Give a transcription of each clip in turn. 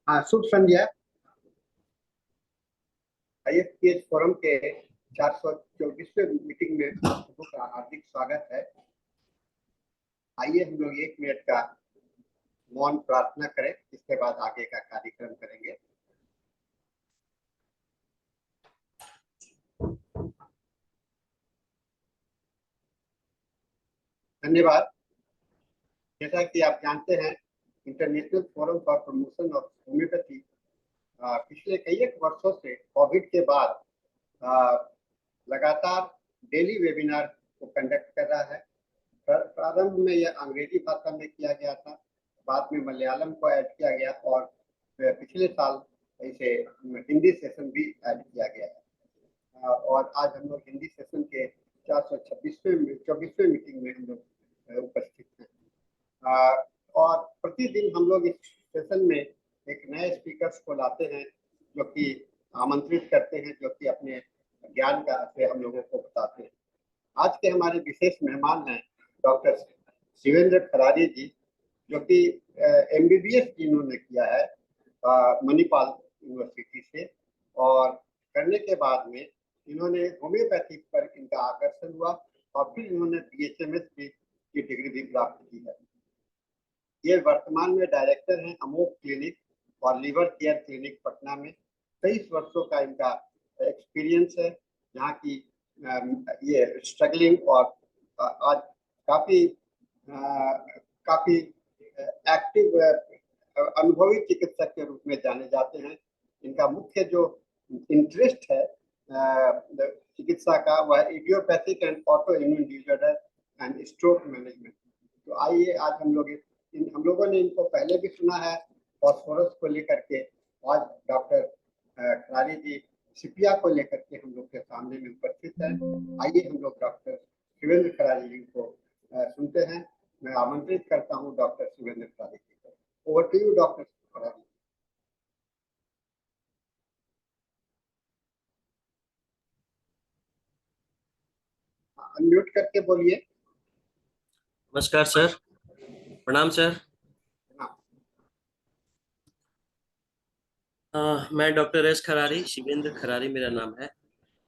हाँ, शुभ संध्या। IFPH forum के 424वें meeting में आप सबों का हार्दिक स्वागत है। आइए हम लोग 1 मिनट का मौन प्रार्थना करें, इसके बाद आगे का कार्यक्रम करेंगे। धन्यवाद। जैसा कि आप जानते हैं, international forum for promotion of homeopathy पिछले कई एक वर्षों से कोविड के बाद लगातार डेली वेबिनार को कंडक्ट कर रहा है। प्रारंभ में यह अंग्रेजी भाषा में किया गया था, बाद में मलयालम को ऐड किया गया और पिछले साल इसे हिंदी सेशन भी ऐड किया गया है। और आज हम लोग हिंदी सेशन के 424वें मीटिंग में हम लोग उपस्थित हैं। और प्रतिदिन हम लोग इस सेशन में एक नए स्पीकर्स को लाते हैं, जो कि आमंत्रित करते हैं, जो कि अपने ज्ञान का से हम लोगों को बताते हैं। आज के हमारे विशेष मेहमान हैं डॉक्टर शिवेंद्र खरारी जी, जो कि MBBS इन्होंने किया है मणिपाल यूनिवर्सिटी से, और करने के बाद में इन्होंने होम्योपैथी पर इनका आकर्षण हुआ और फिर इन्होंने BHMS की डिग्री भी प्राप्त की है। ये वर्तमान में डायरेक्टर हैं अमोघ क्लिनिक और लीवर केयर क्लिनिक पटना में। 23 वर्षों का इनका एक्सपीरियंस है, जहाँ की ये स्ट्रगलिंग और आज काफी एक्टिव अनुभवी चिकित्सक के रूप में जाने जाते हैं। इनका मुख्य जो इंटरेस्ट है चिकित्सा का, वह idiopathic and auto immune disorder and stroke management. तो आइए आज हम लोगों ने इनको पहले भी सुना है फॉस्फोरस को लेकर के। आज डॉक्टर खरारी जी सिपिया को लेकर के हम लोग के सामने में उपस्थित हैं। आइए हम लोग डॉक्टर शिवेंद्र खरारी जी को सुनते हैं। मैं आमंत्रित करता हूं डॉक्टर शिवेंद्र खरारी जी को। Over to you doctor Kharari. Unmute करके बोलिए। नमस्कार सर। प्रणाम सर। मैं डॉक्टर एस खरारी, शिवेंद्र खरारी मेरा नाम है,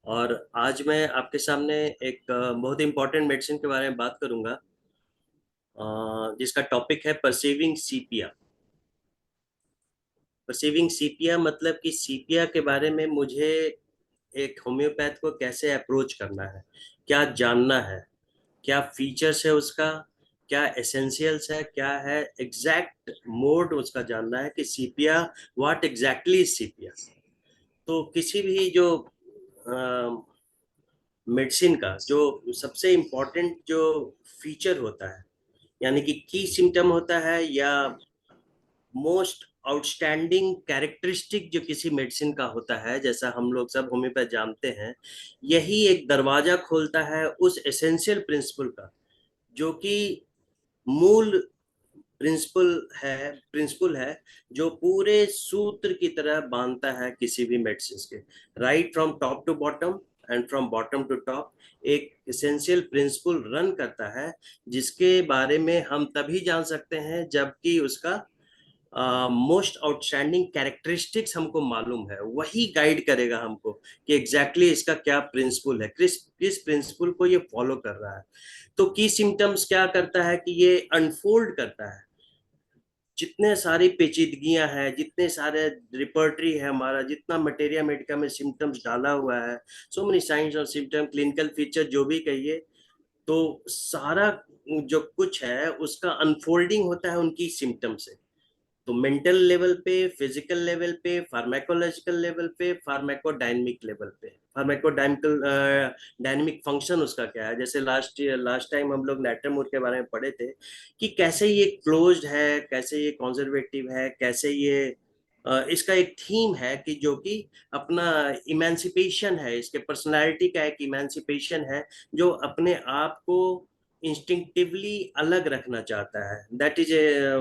और आज मैं आपके सामने एक बहुत इम्पोर्टेंट मेडिसिन के बारे में बात करूंगा, जिसका टॉपिक है परसीविंग सीपिया। परसीविंग सीपिया मतलब कि सीपिया के बारे में मुझे एक होम्योपैथ को कैसे अप्रोच करना है, क्या जानना है, क्या फीचर्स है उसका, क्या एसेंशियल्स है, क्या है एग्जैक्ट मोड उसका जानना है कि सीपिया व्हाट एग्जैक्टली इज सीपिया। तो किसी भी जो मेडिसिन का जो सबसे इम्पोर्टेंट जो फीचर होता है, यानी कि की सिम्टम होता है या मोस्ट आउटस्टैंडिंग कैरेक्टरिस्टिक जो किसी मेडिसिन का होता है, जैसा हम लोग सब होम्योपैथ जानते हैं, यही एक दरवाजा खोलता है उस एसेंशियल प्रिंसिपल का, जो कि मूल प्रिंसिपल है जो पूरे सूत्र की तरह बांधता है किसी भी मेडिसिन के, right from top to bottom and from bottom to top. एक एसेंशियल प्रिंसिपल रन करता है, जिसके बारे में हम तभी जान सकते हैं जबकि उसका मोस्ट आउटस्टैंडिंग कैरेक्टरिस्टिक्स हमको मालूम है। वही गाइड करेगा हमको कि एग्जैक्टली इसका क्या प्रिंसिपल है, किस प्रिंसिपल को ये फॉलो कर रहा है। तो की सिम्टम्स क्या करता है कि ये अनफोल्ड करता है जितने सारी पेचीदगियां हैं, जितने सारे रिपर्टरी है हमारा, जितना मटेरिया मेडिका में सिम्टम्स डाला हुआ है, सो मेनी साइंस और सिम्टम, क्लिनिकल फीचर जो भी कहिए, तो सारा जो कुछ है उसका अनफोल्डिंग होता है उनकी सिम्टम से। तो मेंटल लेवल पे, फिजिकल लेवल पे, फार्माकोलॉजिकल लेवल पे, फार्माकोडायनेमिक लेवल पे, फार्माकोडायनेमिकल डायनेमिक फंक्शन उसका क्या है। जैसे लास्ट टाइम हम लोग नैट्रमोर के बारे में पढ़े थे कि कैसे ये क्लोज्ड है, कैसे ये कंजर्वेटिव है, कैसे ये इसका एक थीम है कि जो कि अपना इमेंसिपेशन है, इसके पर्सनालिटी का एक इमेंसिपेशन है, जो अपने आप को इंस्टिंक्टिवली अलग रखना चाहता है। दैट इज ए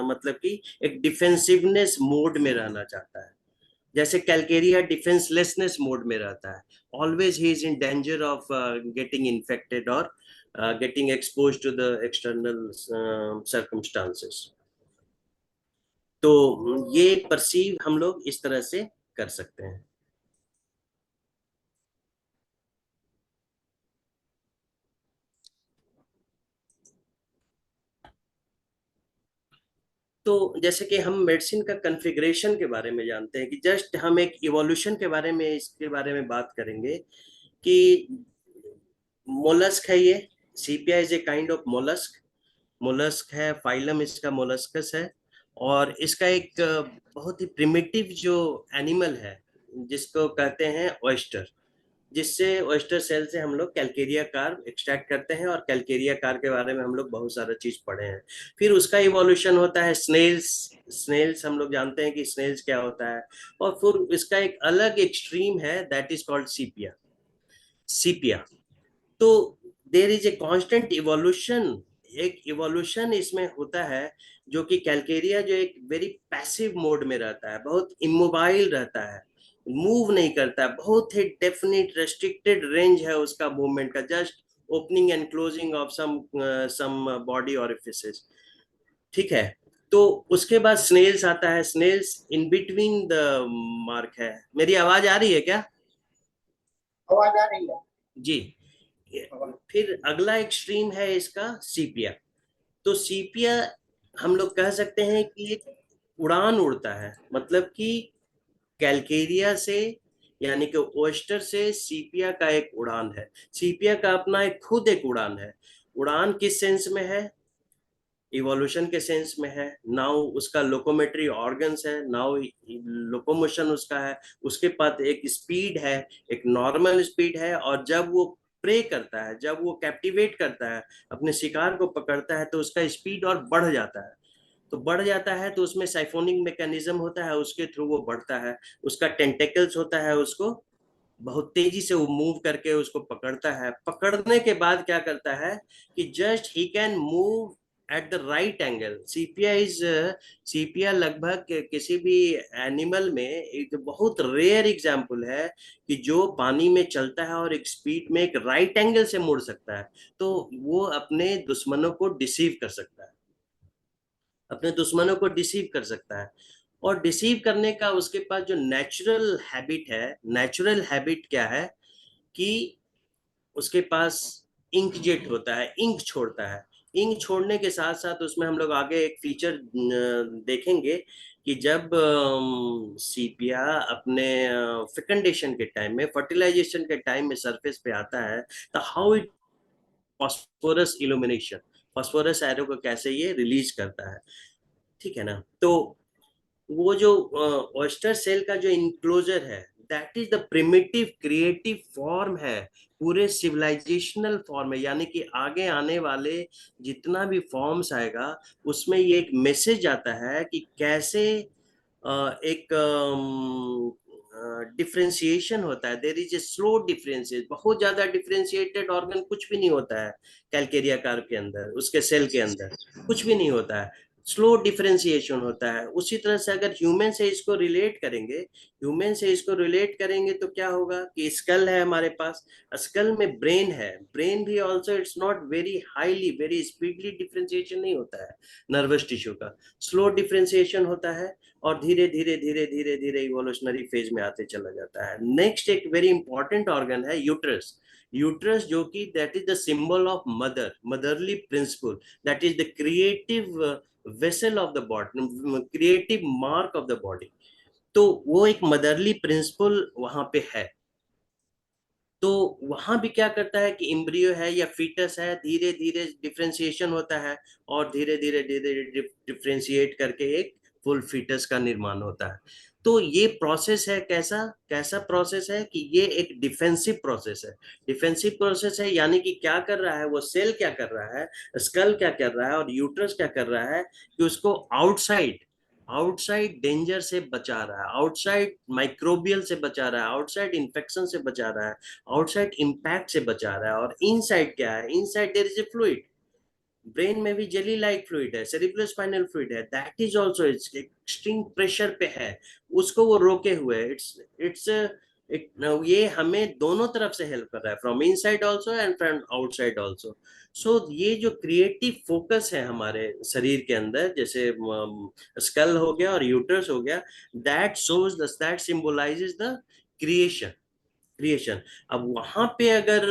मतलब कि एक डिफेंसिवनेस मोड में रहना चाहता है, जैसे कैलकेरिया डिफेंसलेसनेस मोड में रहता है। Always he is in danger of getting infected और getting exposed to the external circumstances. तो ये परसीव हम लोग इस तरह से कर सकते हैं। तो जैसे कि हम मेडिसिन का कॉन्फ़िगरेशन के बारे में जानते हैं कि जस्ट हम एक इवोल्यूशन के बारे में इसके बारे में बात करेंगे कि मोलस्क है ये। Sepia is a kind of mollusc. Mollusc है, फाइलम इसका मोलस्कस है। और इसका एक बहुत ही प्रिमिटिव जो एनिमल है जिसको कहते हैं ऑयस्टर, जिससे ऑयस्टर सेल से हम लोग कैल्केरिया कार्ब एक्सट्रैक्ट करते हैं, और कैल्केरिया कार्ब के बारे में हम लोग बहुत सारा चीज पढ़े हैं। फिर उसका इवोल्यूशन होता है स्नेल्स। स्नेल्स हम लोग जानते हैं कि स्नेल्स क्या होता है। और फिर इसका एक अलग एक्सट्रीम है, दैट इज कॉल्ड सीपिया। सीपिया। तो there is a constant evolution. एक इवोल्यूशन इसमें होता है, जो कि कैल्केरिया जो एक वेरी पैसिव मोड में रहता है, बहुत इमोबाइल रहता है, मूव नहीं करता है, बहुत ही डेफिनेट रेस्ट्रिक्टेड रेंज है उसका मूवमेंट का, just opening and closing of some body orifices. ठीक है। तो उसके बाद स्नेल्स आता है। Snails in between the mark है। मेरी आवाज आ रही है क्या? आवाज आ रही है। जी। फिर अगला एक्सट्रीम है इसका सीपिया। तो सीपिया हम लोग कह सकते हैं कि एक उड़ान उड़ता है, मतलब कि कैल्केरिया से, यानी कि ओस्टर से सीपिया का एक उड़ान है। सीपिया का अपना एक खुद एक उड़ान है। उड़ान किस सेंस में है? इवोल्यूशन के सेंस में है। नाउ उसका लोकोमेट्री ऑर्गन्स है, नाउ लोकोमोशन उसका है। उसके पास एक स्पीड है, एक नॉर्मल स्पीड है। और जब वो प्रे करता है, जब वो कैप्टिवेट करता है, अपने शिकार को पकड़ता है, तो उसका स्पीड और बढ़ जाता है। तो बढ़ जाता है तो उसमें साइफोनिक मैकेनिज्म होता है, उसके थ्रू वो बढ़ता है। उसका टेंटेकल्स होता है, उसको बहुत तेजी से वो मूव करके उसको पकड़ता है। पकड़ने के बाद क्या करता है कि just he can move at the right angle. Sepia लगभग किसी भी एनिमल में एक बहुत रेयर एग्जाम्पल है कि जो पानी में चलता है और एक स्पीड में एक राइट एंगल से मुड़ सकता है। तो वो अपने दुश्मनों को डिसीव कर सकता है, अपने दुश्मनों को डिसीव कर सकता है। और डिसीव करने का उसके पास जो नेचुरल हैबिट है, नेचुरल हैबिट क्या है कि उसके पास इंक जेट होता है, इंक छोड़ता है। इंक छोड़ने के साथ साथ उसमें हम लोग आगे एक फीचर देखेंगे कि जब सीपिया अपने फेकंडेशन के टाइम में, फर्टिलाइजेशन के टाइम में सरफेस पे आता है, तो how it phosphorus illumination, phosphorus arrow को कैसे ये रिलीज करता है। ठीक है ना? तो वो जो ऑयस्टर सेल का जो इनक्लोजर है, that is the primitive creative form है, पूरे सिविलाइजेशनल फॉर्म है। यानी कि आगे आने वाले जितना भी फॉर्म्स आएगा, उसमें ये एक मैसेज आता है कि कैसे एक डिफ्रेंसिएशन होता है। There is a slow differentiate, बहुत ज्यादा डिफ्रेंशिएटेड ऑर्गन कुछ भी नहीं होता है कैल्केरिया कार्प के अंदर, उसके सेल के अंदर कुछ भी नहीं होता है। स्लो डिफरेंशिएशन होता है। उसी तरह से अगर ह्यूमन से इसको रिलेट करेंगे, ह्यूमन से इसको रिलेट करेंगे तो क्या होगा कि स्कल है हमारे पास, स्कल में ब्रेन है। ब्रेन भी also it's not very highly, very speedly differentiation नहीं होता है नर्वस टिश्यू का, स्लो डिफरेंशिएशन होता है। और धीरे धीरे धीरे धीरे धीरे इवोल्यूशनरी फेज में आते चला जाता है। नेक्स्ट एक वेरी इंपॉर्टेंट ऑर्गन है यूट्रस। यूट्रस जो कि that is the symbol of mother, motherly principle, that is the creative vessel of the body, creative mark of the body. तो वो एक मदरली प्रिंसिपल वहां पे है। तो वहां भी क्या करता है कि एम्ब्रियो है या फीटस है, धीरे धीरे डिफरेंशिएशन होता है, और धीरे धीरे धीरे डिफरेंशिएट करके एक फुल फीटस का निर्माण होता है। तो ये प्रोसेस है, कैसा कैसा प्रोसेस है कि ये एक डिफेंसिव प्रोसेस है। डिफेंसिव प्रोसेस है यानी कि क्या कर रहा है वो सेल, क्या कर रहा है स्कल, क्या कर रहा है और यूट्रस क्या कर रहा है कि उसको आउटसाइड, आउटसाइड डेंजर से बचा रहा है, आउटसाइड माइक्रोबियल से बचा रहा है, आउटसाइड इन्फेक्शन से बचा रहा है, आउटसाइड इम्पैक्ट से बचा रहा है। और इनसाइड क्या है? Inside there is a fluid. Brain में भी जेली लाइक फ्लूइड है, सेरिब्रोस्पाइनल फ्लूइड है, that is also extreme pressure पे है, उसको वो रोके हुए। इट्स इट्स ये हमें दोनों तरफ से हेल्प कर रहा है, from inside also and from outside also. So ये जो क्रिएटिव फोकस है हमारे शरीर के अंदर, जैसे स्कल हो गया और यूटरस हो गया, that symbolizes the creation. Creation. अब वहां पे अगर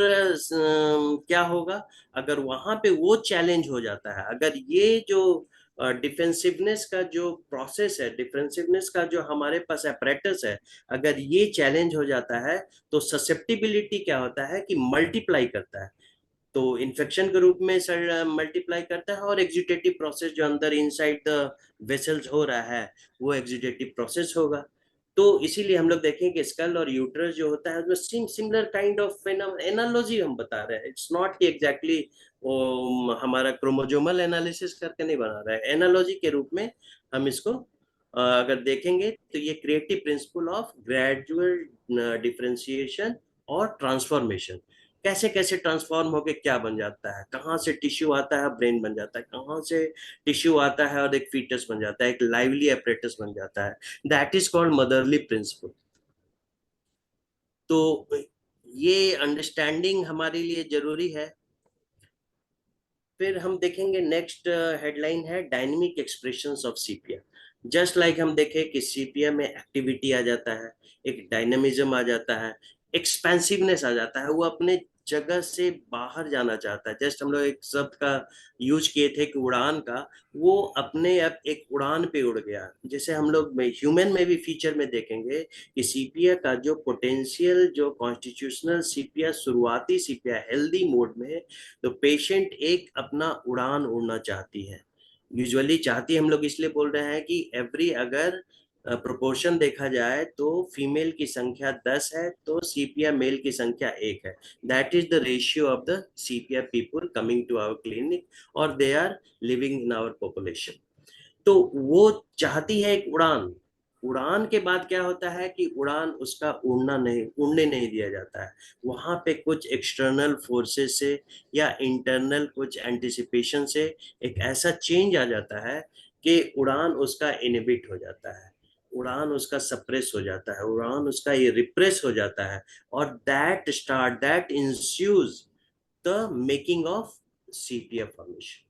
क्या होगा, अगर वहां पे वो चैलेंज हो जाता है, अगर ये जो डिफेंसिवनेस का जो प्रोसेस है, डिफेंसिवनेस का जो हमारे पास अपरेटस है, अगर ये चैलेंज हो जाता है, तो ससेप्टिबिलिटी क्या होता है कि मल्टीप्लाई करता है। तो इन्फेक्शन के रूप में सर मल्टीप्लाई करता है, और एग्जीटेटिव प्रोसेस जो अंदर इनसाइड द वेसल्स हो रहा है, वो एग्जीटेटिव प्रोसेस होगा। तो इसीलिए हम लोग देखें कि स्कल और यूट्रस जो होता है उसमें सिमिलर काइंड ऑफ एनालॉजी हम बता रहे हैं। इट्स नॉट कि एग्जैक्टली हमारा क्रोमोजोमल एनालिसिस करके नहीं बना रहा है, एनालॉजी के रूप में हम इसको अगर देखेंगे, तो ये creative principle of gradual differentiation और ट्रांसफॉर्मेशन, कैसे कैसे ट्रांसफॉर्म होके क्या बन जाता है, कहाँ से टिश्यू आता है ब्रेन बन जाता है, कहाँ से टिश्यू आता है और एक फीटस बन जाता है, एक लाइवली एपरेटस बन जाता है। That is called motherly principle. तो ये अंडरस्टैंडिंग हमारे लिए जरूरी है। फिर हम देखेंगे नेक्स्ट हेडलाइन है dynamic expressions of sepia. Just like हम देखें कि सीपिया में एक्टिविटी आ जाता है, एक डायनामिज्म आ जाता है, एक्सपेंसिवनेस आ जाता है, वो अपने जगह से बाहर जाना चाहता है। जस्ट हम लोग एक शब्द का यूज किए थे कि उड़ान का, वो अपने अब एक उड़ान पे उड़ गया। जैसे हम लोग ह्यूमन में भी फीचर में देखेंगे कि सीपिया का जो पोटेंशियल, जो कॉन्स्टिट्यूशनल सीपिया, शुरुआती सीपिया हेल्दी मोड में, तो पेशेंट एक अपना उड़ान उड़ना चाहती है। यूजुअली चाहती हम लोग इसलिए बोल रहे हैं कि एवरी, अगर प्रोपोर्शन देखा जाए तो फीमेल की संख्या 10 है तो सीपिया मेल की संख्या 1 है। That is the ratio of the sepia people coming to our clinic और they are living in our population. तो वो चाहती है एक उड़ान। उड़ान के बाद क्या होता है कि उड़ान उसका उड़ने नहीं दिया जाता है। वहां पे कुछ एक्सटर्नल फोर्सेस से या इंटरनल कुछ एंटिसिपेशन से एक ऐसा चेंज आ जाता है कि उड़ान उसका इनहिबिट हो जाता है, उड़ान उसका सप्रेस हो जाता है, उड़ान उसका ये रिप्रेस हो जाता है। और that ensues the making of sepia formation.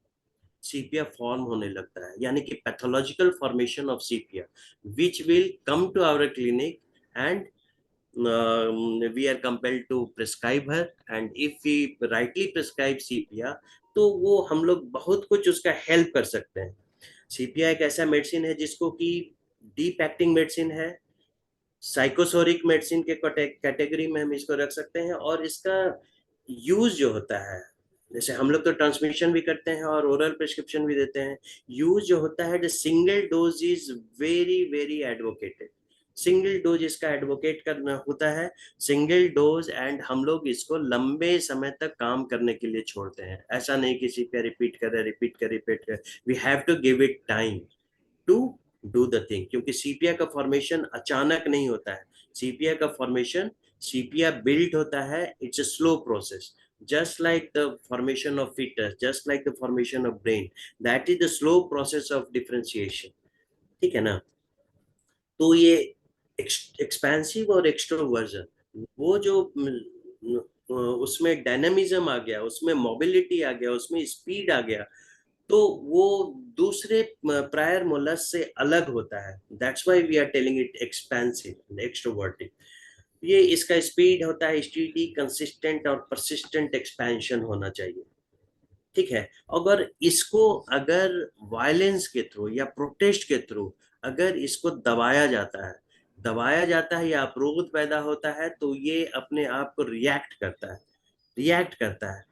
Sepia form होने लगता है, यानी कि pathological formation of sepia which will come to our clinic and we are compelled to prescribe her, and if we rightly prescribe सीपिया, तो वो हम लोग बहुत कुछ उसका हेल्प कर सकते हैं। सीपिया एक ऐसा मेडिसिन है जिसको कि डीप एक्टिंग मेडिसिन है, साइकोसोरिक मेडिसिन के कैटेगरी में हम इसको रख सकते हैं। और इसका यूज जो होता है, जैसे हम लोग तो ट्रांसमिशन भी करते हैं और ओरल प्रिस्क्रिप्शन भी देते हैं, यूज जो होता है the single dose is very very advocated. Single dose इसका एडवोकेट करना होता है, सिंगल डोज, एंड हम लोग इसको लंबे समय तक काम करने के लिए छोड़ते हैं। ऐसा नहीं किसी पे रिपीट कर, we have to give it time to do the thing, क्योंकि सीपिया का फॉर्मेशन अचानक नहीं होता है। सीपिया का फॉर्मेशन, सीपिया बिल्ट होता है, it's a slow process, just like the formation of fetus, just like the formation of brain, that is the slow process of differentiation। ठीक है ना? तो ये एक्सपेंसिव और एक्सट्रोवर्जन, वो जो उसमें डायनामिज्म आ गया, उसमें मोबिलिटी आ गया, उसमें स्पीड आ गया, तो वो दूसरे प्रायर मोलस से अलग होता है। That's why we are telling it expansive extrovertic. ये इसका स्पीड होता है स्टीडी, कंसिस्टेंट और परसिस्टेंट एक्सपेंशन होना चाहिए। ठीक है? अगर इसको, अगर वायलेंस के थ्रू या प्रोटेस्ट के थ्रू अगर इसको दबाया जाता है या अवरोध पैदा होता है, तो ये अपने आप को रिएक्ट करता है।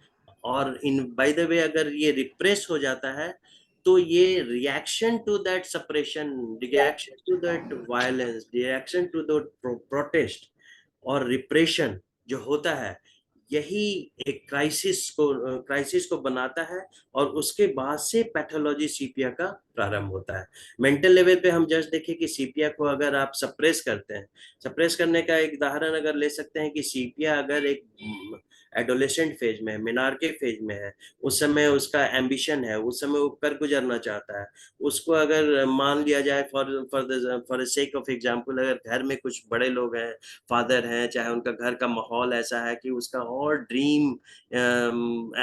और इन बाय द वे अगर ये रिप्रेस हो जाता है, तो ये reaction to that suppression, reaction to that violence, reaction to that protest और रिप्रेशन जो होता है, यही एक क्राइसिस को बनाता है। और उसके बाद से पैथोलॉजी सीपिया का प्रारंभ होता है। मेंटल लेवल पे हम जस्ट देखें कि सीपिया को अगर आप सप्रेस करते हैं, सप्रेस करने का एक उदाहरण अगर ले सकते हैं कि सीपिया अगर एक एडोलेसेंट फेज में है, मिनार्के फेज में है, उस समय उसका एम्बिशन है, उस समय वो कर गुजरना चाहता है, उसको अगर मान लिया जाए फॉर सेक ऑफ एग्जांपल, अगर घर में कुछ बड़े लोग हैं, फादर हैं, चाहे उनका घर का माहौल ऐसा है कि उसका और dream,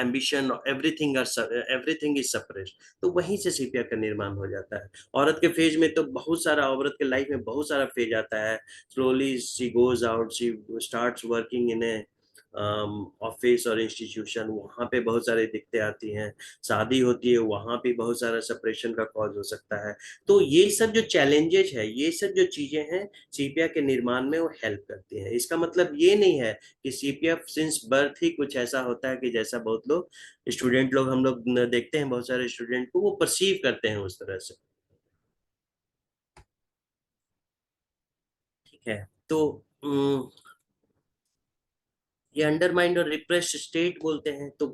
ambition, everything is suppressed, तो वहीं से सीपिया का निर्माण हो जाता है। औरत के फेज में तो बहुत सारा, औरत के लाइफ में बहुत सारा फेज आता है। Slowly she goes out, she starts working in A office और इंस्टीट्यूशन, वहां पे बहुत सारी दिक्कतें आती हैं। शादी होती है, वहां पे बहुत सारा सेपरेशन का कॉज हो सकता है। तो ये सब जो चैलेंजेस है, ये सब जो चीजें हैं, सीपिया के निर्माण में वो हेल्प करती हैं। इसका मतलब ये नहीं है कि सीपिया सिंस बर्थ ही कुछ ऐसा होता है कि जैसा बहुत लोग स्टूडेंट लोग, हम लोग देखते हैं बहुत सारे स्टूडेंट को वो परसीव करते हैं उस तरह से। ठीक है, तो ये अंडरमाइंड और रिप्रेस्ड स्टेट बोलते हैं। तो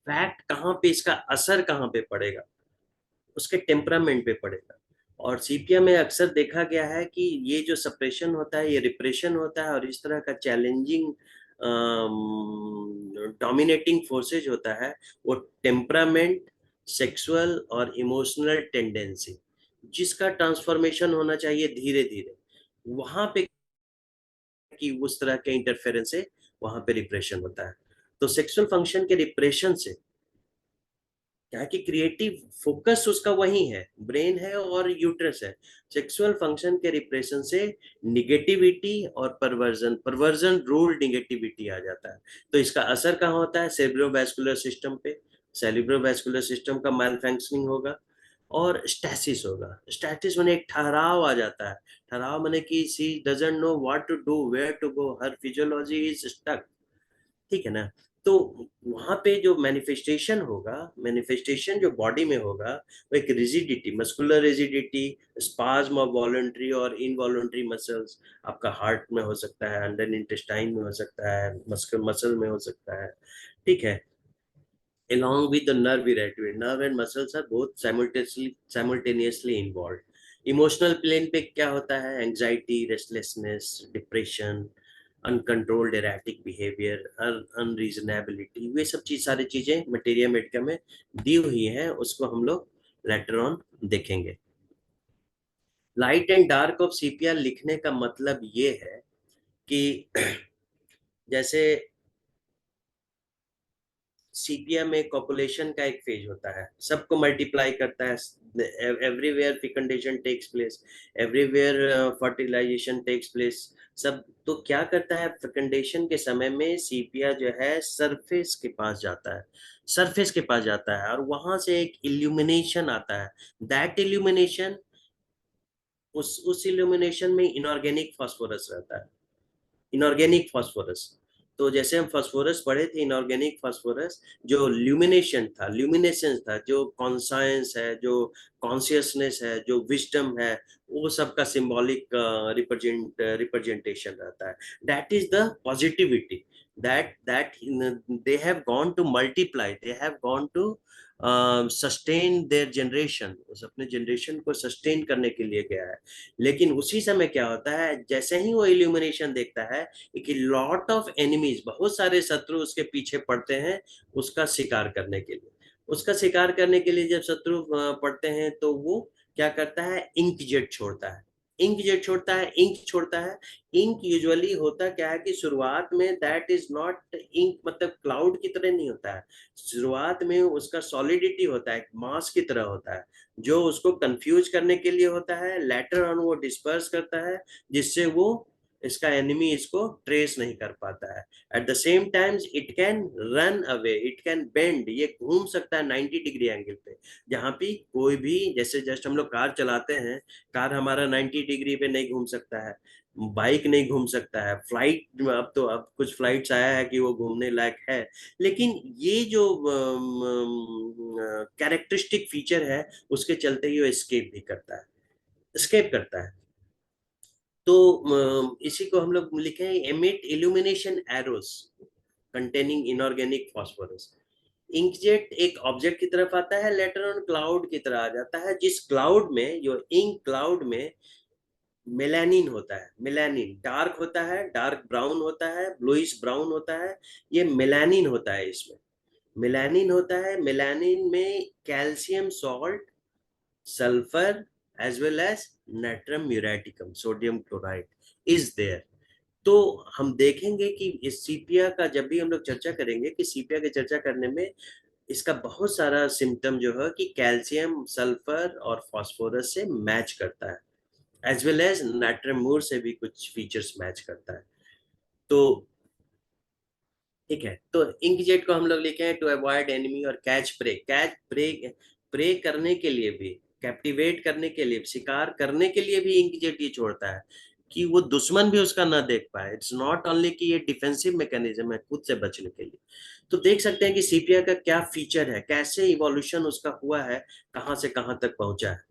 फैक्ट कहाँ पे, इसका असर कहाँ पे पड़ेगा, उसके टेम्परामेंट पे पड़ेगा। और सीपिया में अक्सर देखा गया है कि ये जो सप्रेशन होता है, ये रिप्रेशन होता है, और इस तरह का चैलेंजिंग डोमिनेटिंग फोर्सेज होता है, वो टेम्परामेंट, सेक्सुअल और इमोशनल टेंडेंसी, जिसका ट्रांसफॉर्मेशन होना चाहिए धीरे धीरे, वहां पे कि उस तरह के इंटरफेरेंस से वहां पे रिप्रेशन होता है। तो सेक्सुअल फंक्शन के रिप्रेशन से क्या है कि क्रिएटिव फोकस उसका वही है, ब्रेन है और यूट्रस है। सेक्सुअल फंक्शन के रिप्रेशन से निगेटिविटी और परवर्जन, परवर्जन रूल निगेटिविटी आ जाता है। तो इसका असर कहाँ होता है, सेरेब्रोवास्कुलर सिस्टम पे। सेरेब्रोवास्कुलर सिस्टम का मैल फंक्शनिंग होगा और स्टैसिस होगा। स्टैसिस माने एक ठहराव आ जाता है। ठहराव माने कि she doesn't know what to do, where to go, her physiology is stuck. ठीक है ना। तो वहां पे जो मैनिफेस्टेशन होगा, मैनिफेस्टेशन जो बॉडी में होगा, वो एक rigidity, muscular rigidity, spasm of voluntary और इनवॉलंटरी मसल्स, आपका हार्ट में हो सकता है, अंडर इंटेस्टाइन में हो सकता है, मस्कुलर मसल में हो सकता है। ठीक है, along with the nerve irritability, nerve and muscles are both simultaneously involved. Emotional plane पे क्या होता है, anxiety, restlessness, depression, uncontrolled erratic behaviour, unreasonability, वे सब चीज, सारी चीजें मटेरिया मेडिका में दी हुई हैं, उसको हम लोग लेटर ऑन देखेंगे। लाइट एंड डार्क ऑफ सीपिया लिखने का मतलब ये है कि जैसे सीपिया में कॉपुलेशन का एक फेज होता है, सबको मल्टीप्लाई करता है, everywhere fecundation takes place, everywhere fertilisation takes place, सब। तो क्या करता है, फिकंडेशन के समय में सीपिया जो है सरफेस के पास जाता है, सरफेस के पास जाता है, और वहां से एक इल्यूमिनेशन आता है। दैट इल्यूमिनेशन, उस इल्यूमिनेशन में इनऑर्गेनिक फास्फोरस रहता है, इनऑर्गेनिक फास्फोरस। तो जैसे हम फास्फोरस पढ़े थे, इनऑर्गेनिक फास्फोरस, जो ल्यूमिनेशन था, ल्यूमिनेसेंस था, जो कॉन्सायंस है, जो कॉन्शियसनेस है, जो विजडम है, वो सबका सिंबॉलिक रिप्रेजेंटेशन रहता है। That is the positivity, that they have gone to multiply, they have gone to sustain their generation, उस अपने जनरेशन को सस्टेन करने के लिए गया है। लेकिन उसी समय क्या होता है, जैसे ही वो इल्यूमिनेशन देखता है कि लॉट ऑफ एनिमीज, बहुत सारे शत्रु उसके पीछे पड़ते हैं उसका शिकार करने के लिए। उसका शिकार करने के लिए जब शत्रु पड़ते हैं, तो वो क्या करता है, इंक जेट छोड़ता है, इंक जेट छोड़ता है, इंक छोड़ता है। इंक यूजुअली होता क्या है कि शुरुआत में दैट इज नॉट इंक, मतलब क्लाउड की तरह नहीं होता है। शुरुआत में उसका सॉलिडिटी होता है, मास की तरह होता है, जो उसको कंफ्यूज करने के लिए होता है। लेटर ऑन वो डिस्पर्स करता है, जिससे वो इसका एनिमी इसको ट्रेस नहीं कर पाता है। At the same times it can run away, it can bend, ये घूम सकता है 90 डिग्री एंगल पे। जहां भी कोई भी, जैसे जस्ट हम लोग कार चलाते हैं, कार हमारा 90 डिग्री पे नहीं घूम सकता है, बाइक नहीं घूम सकता है, फ्लाइट, अब तो अब कुछ फ्लाइट्स आया है कि वो घूमने लायक है। लेकिन ये जो कैरेक्टरिस्टिक फीचर है, उसके चलते ही वो एस्केप भी करता है, एस्केप करता है। तो इसी को हम लोग लिखे हैं, emit illumination arrows containing inorganic phosphorus. Inkjet एक ऑब्जेक्ट की तरफ आता है, लेटर ऑन क्लाउड की तरह आ जाता है, जिस क्लाउड में, जो इंक क्लाउड में मेलानिन होता है। मेलानिन डार्क होता है, डार्क ब्राउन होता है, ब्लूइश ब्राउन होता है, ये मेलानिन होता है। इसमें मेलानिन होता है। मेलानिन में calcium salt, sulphur as well as natrum muriaticum, sodium chloride is there. तो हम देखेंगे कि इस सीपिया का जब भी हम लोग चर्चा करेंगे, कि सीपिया की चर्चा करने में इसका बहुत सारा सिम्टम जो है कि कैल्शियम, सल्फर और फास्फोरस से मैच करता है, एज वेल एज नाइट्रम मूर से भी कुछ फीचर्स मैच करता है। तो ठीक है, तो इंकजेट को हम लोग लिखे हैं टू अवॉइड एनिमी और catch prey. Catch prey, prey करने के लिए भी, कैप्टिवेट करने के लिए, शिकार करने के लिए भी इंकजेट ये छोड़ता है कि वो दुश्मन भी उसका ना देख पाए। इट्स नॉट ओनली कि ये डिफेंसिव मैकेनिज्म है खुद से बचने के लिए। तो देख सकते हैं कि सीपिया का क्या फीचर है, कैसे इवोल्यूशन उसका हुआ है, कहाँ से कहाँ तक पहुंचा है।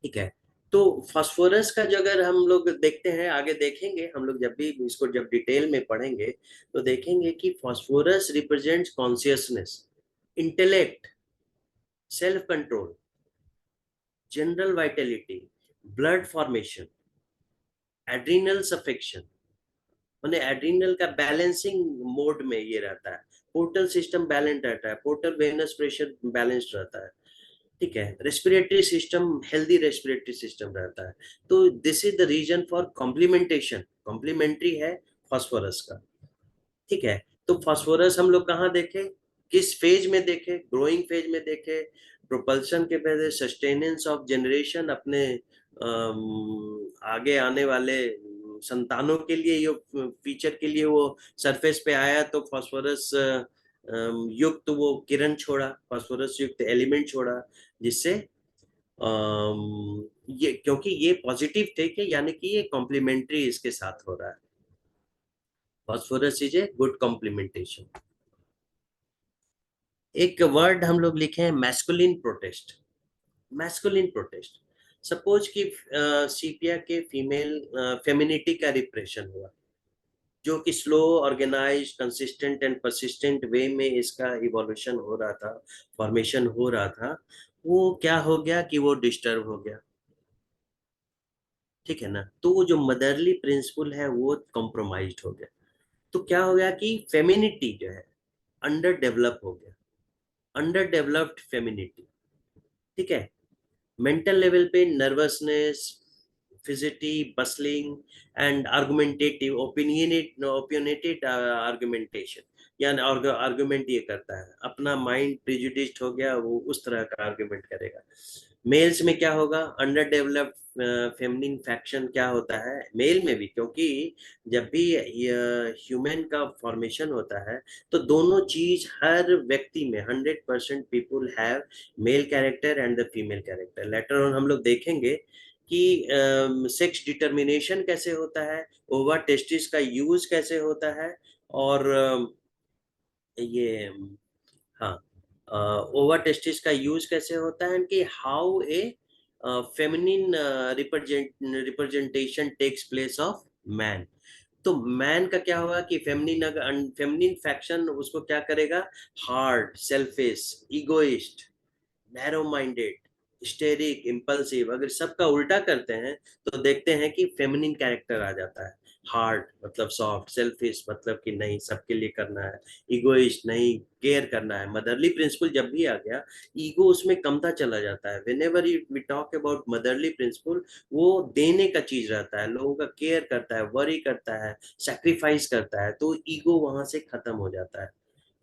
ठीक है, तो फास्फोरस का जो अगर हम लोग देखते हैं, आगे देखेंगे हम लोग, जब भी इसको जब डिटेल में पढ़ेंगे तो देखेंगे कि phosphorus represents consciousness, intellect, self control, general vitality, blood formation, adrenal suffusion, मैंने एड्रिनल का बैलेंसिंग मोड में ये रहता है। पोर्टल सिस्टम बैलेंस रहता है, पोर्टल वेनस प्रेशर बैलेंस्ड रहता है। ठीक है, respiratory system, healthy respiratory system रहता है। तो this is the reason for complementation, complementary है फास्फोरस का। ठीक है, तो फास्फोरस हम लोग कहाँ देखे, किस फेज में देखे, ग्रोइंग फेज में देखे, प्रोपल्शन के पहले, सस्टेनेंस ऑफ जनरेशन, अपने आगे आने वाले संतानों के लिए, ये फीचर के लिए वो सरफेस पे आया, तो फास्फोरस युक्त वो किरण छोड़ा, फास्फोरस युक्त एलिमेंट छोड़ा, जिससे ये, क्योंकि ये पॉजिटिव थे कि यानी कि ये कॉम्प्लीमेंट्री इसके साथ हो रहा है। Phosphorus is a good complementation. एक वर्ड हम लोग लिखे हैं masculine protest. Masculine protest, suppose कि सीपिया के फीमेल फेमिनिटी का रिप्रेशन हुआ, जो कि slow, organise, consistent and persistent way में इसका इवोल्यूशन हो रहा था, फॉर्मेशन हो रहा था, वो क्या हो गया कि वो डिस्टर्ब हो गया। ठीक है ना, तो वो जो मदरली प्रिंसिपल है वो कॉम्प्रोमाइज्ड हो गया। तो क्या हो गया कि फेमिनिटी जो है अंडर डेवलप हो गया, अंडर डेवलप्ड फेमिनिटी। ठीक है, मेंटल लेवल पे nervousness, fidgety, bustling and argumentative, opinionated argumentation, यानी आर्गुमेंट ये करता है, अपना माइंड प्रिजुडिस्ड हो गया, वो उस तरह का आर्गुमेंट करेगा। मेल्स में क्या होगा, अंडर डेवलप्ड फेमिनिन फैक्शन क्या होता है मेल में भी, क्योंकि जब भी ह्यूमन का फॉर्मेशन होता है तो दोनों चीज हर व्यक्ति में 100% people have male character and the female character. Later on हम लोग देखेंगे कि सेक्स डिटर्मिनेशन कैसे होता है, ओवा टेस्टिस का यूज कैसे होता है, और ये हाँ, ओवा टेस्टिस का यूज कैसे होता है, कि how a feminine representation takes place of man. तो मैन का क्या होगा कि फेमिनिन, अगर फेमिनिन फैक्शन उसको क्या करेगा, hard, selfish, egoist, narrow minded, historic, impulsive, अगर सबका उल्टा करते हैं तो देखते हैं कि फेमिनिन कैरेक्टर आ जाता है। हार्ड मतलब सॉफ्ट, सेल्फिश मतलब कि नहीं सबके लिए करना है, इगोइस्ट नहीं केयर करना है। मदरली प्रिंसिपल जब भी आ गया, ईगो उसमें कमता चला जाता है। Whenever we talk about motherly principle, वो देने का चीज रहता है, लोगों का केयर करता है, वरी करता है, सेक्रीफाइस करता है, तो ईगो वहां से खत्म हो जाता है।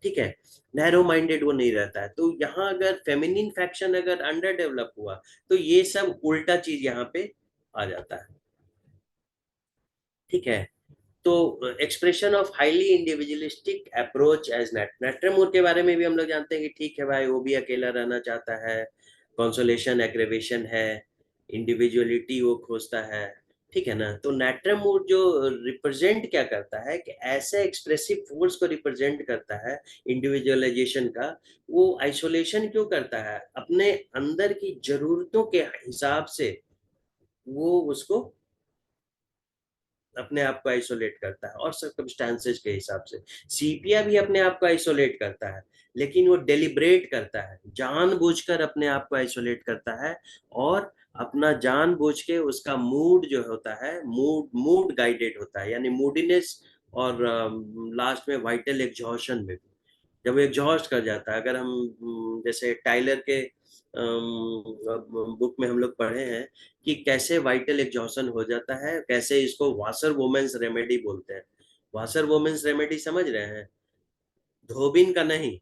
ठीक है, नैरो माइंडेड वो नहीं रहता है। तो यहाँ अगर फेमिनिन फैक्शन अगर अंडर डेवलप हुआ तो ये सब उल्टा चीज यहाँ पे आ जाता है। ठीक है, तो expression of highly individualistic approach as natrum mur के बारे में भी हम लोग जानते हैं कि ठीक है भाई, वो भी अकेला रहना चाहता है, कंसोलेशन एग्रेवेशन है, इंडिविजुअलिटी वो खोजता है। ठीक है ना, तो नेट्रमोर जो रिप्रेजेंट क्या करता है कि ऐसे एक्सप्रेसिव फोर्स को रिप्रेजेंट करता है, इंडिविजुअलाइजेशन का। वो आइसोलेशन क्यों करता है, अपने अंदर की जरूरतों के हिसाब से वो उसको अपने आप को आइसोलेट करता है और सर्कमस्टांसेस के हिसाब से। सीपिया भी अपने आप को आइसोलेट करता है, लेकिन वो डेलिब्रेट करता है, जानबूझकर अपने आप को आइसोलेट करता है, और अपना जानबूझ के उसका मूड जो होता है, मूड मूड गाइडेड होता है, यानी मूडीनेस और लास्ट में वाइटल एग्जॉशन में भी, जब वो एग्जॉस्ट कर जाता है। अगर हम जैसे टाइलर के बुक में हम लोग पढ़े हैं कि कैसे वाइटल एग्जॉशन हो जाता है, कैसे इसको वासर वोमेन्स रेमेडी बोलते हैं। वासर वोमेन्स रेमेडी समझ रहे हैं? धोबिन का नहीं,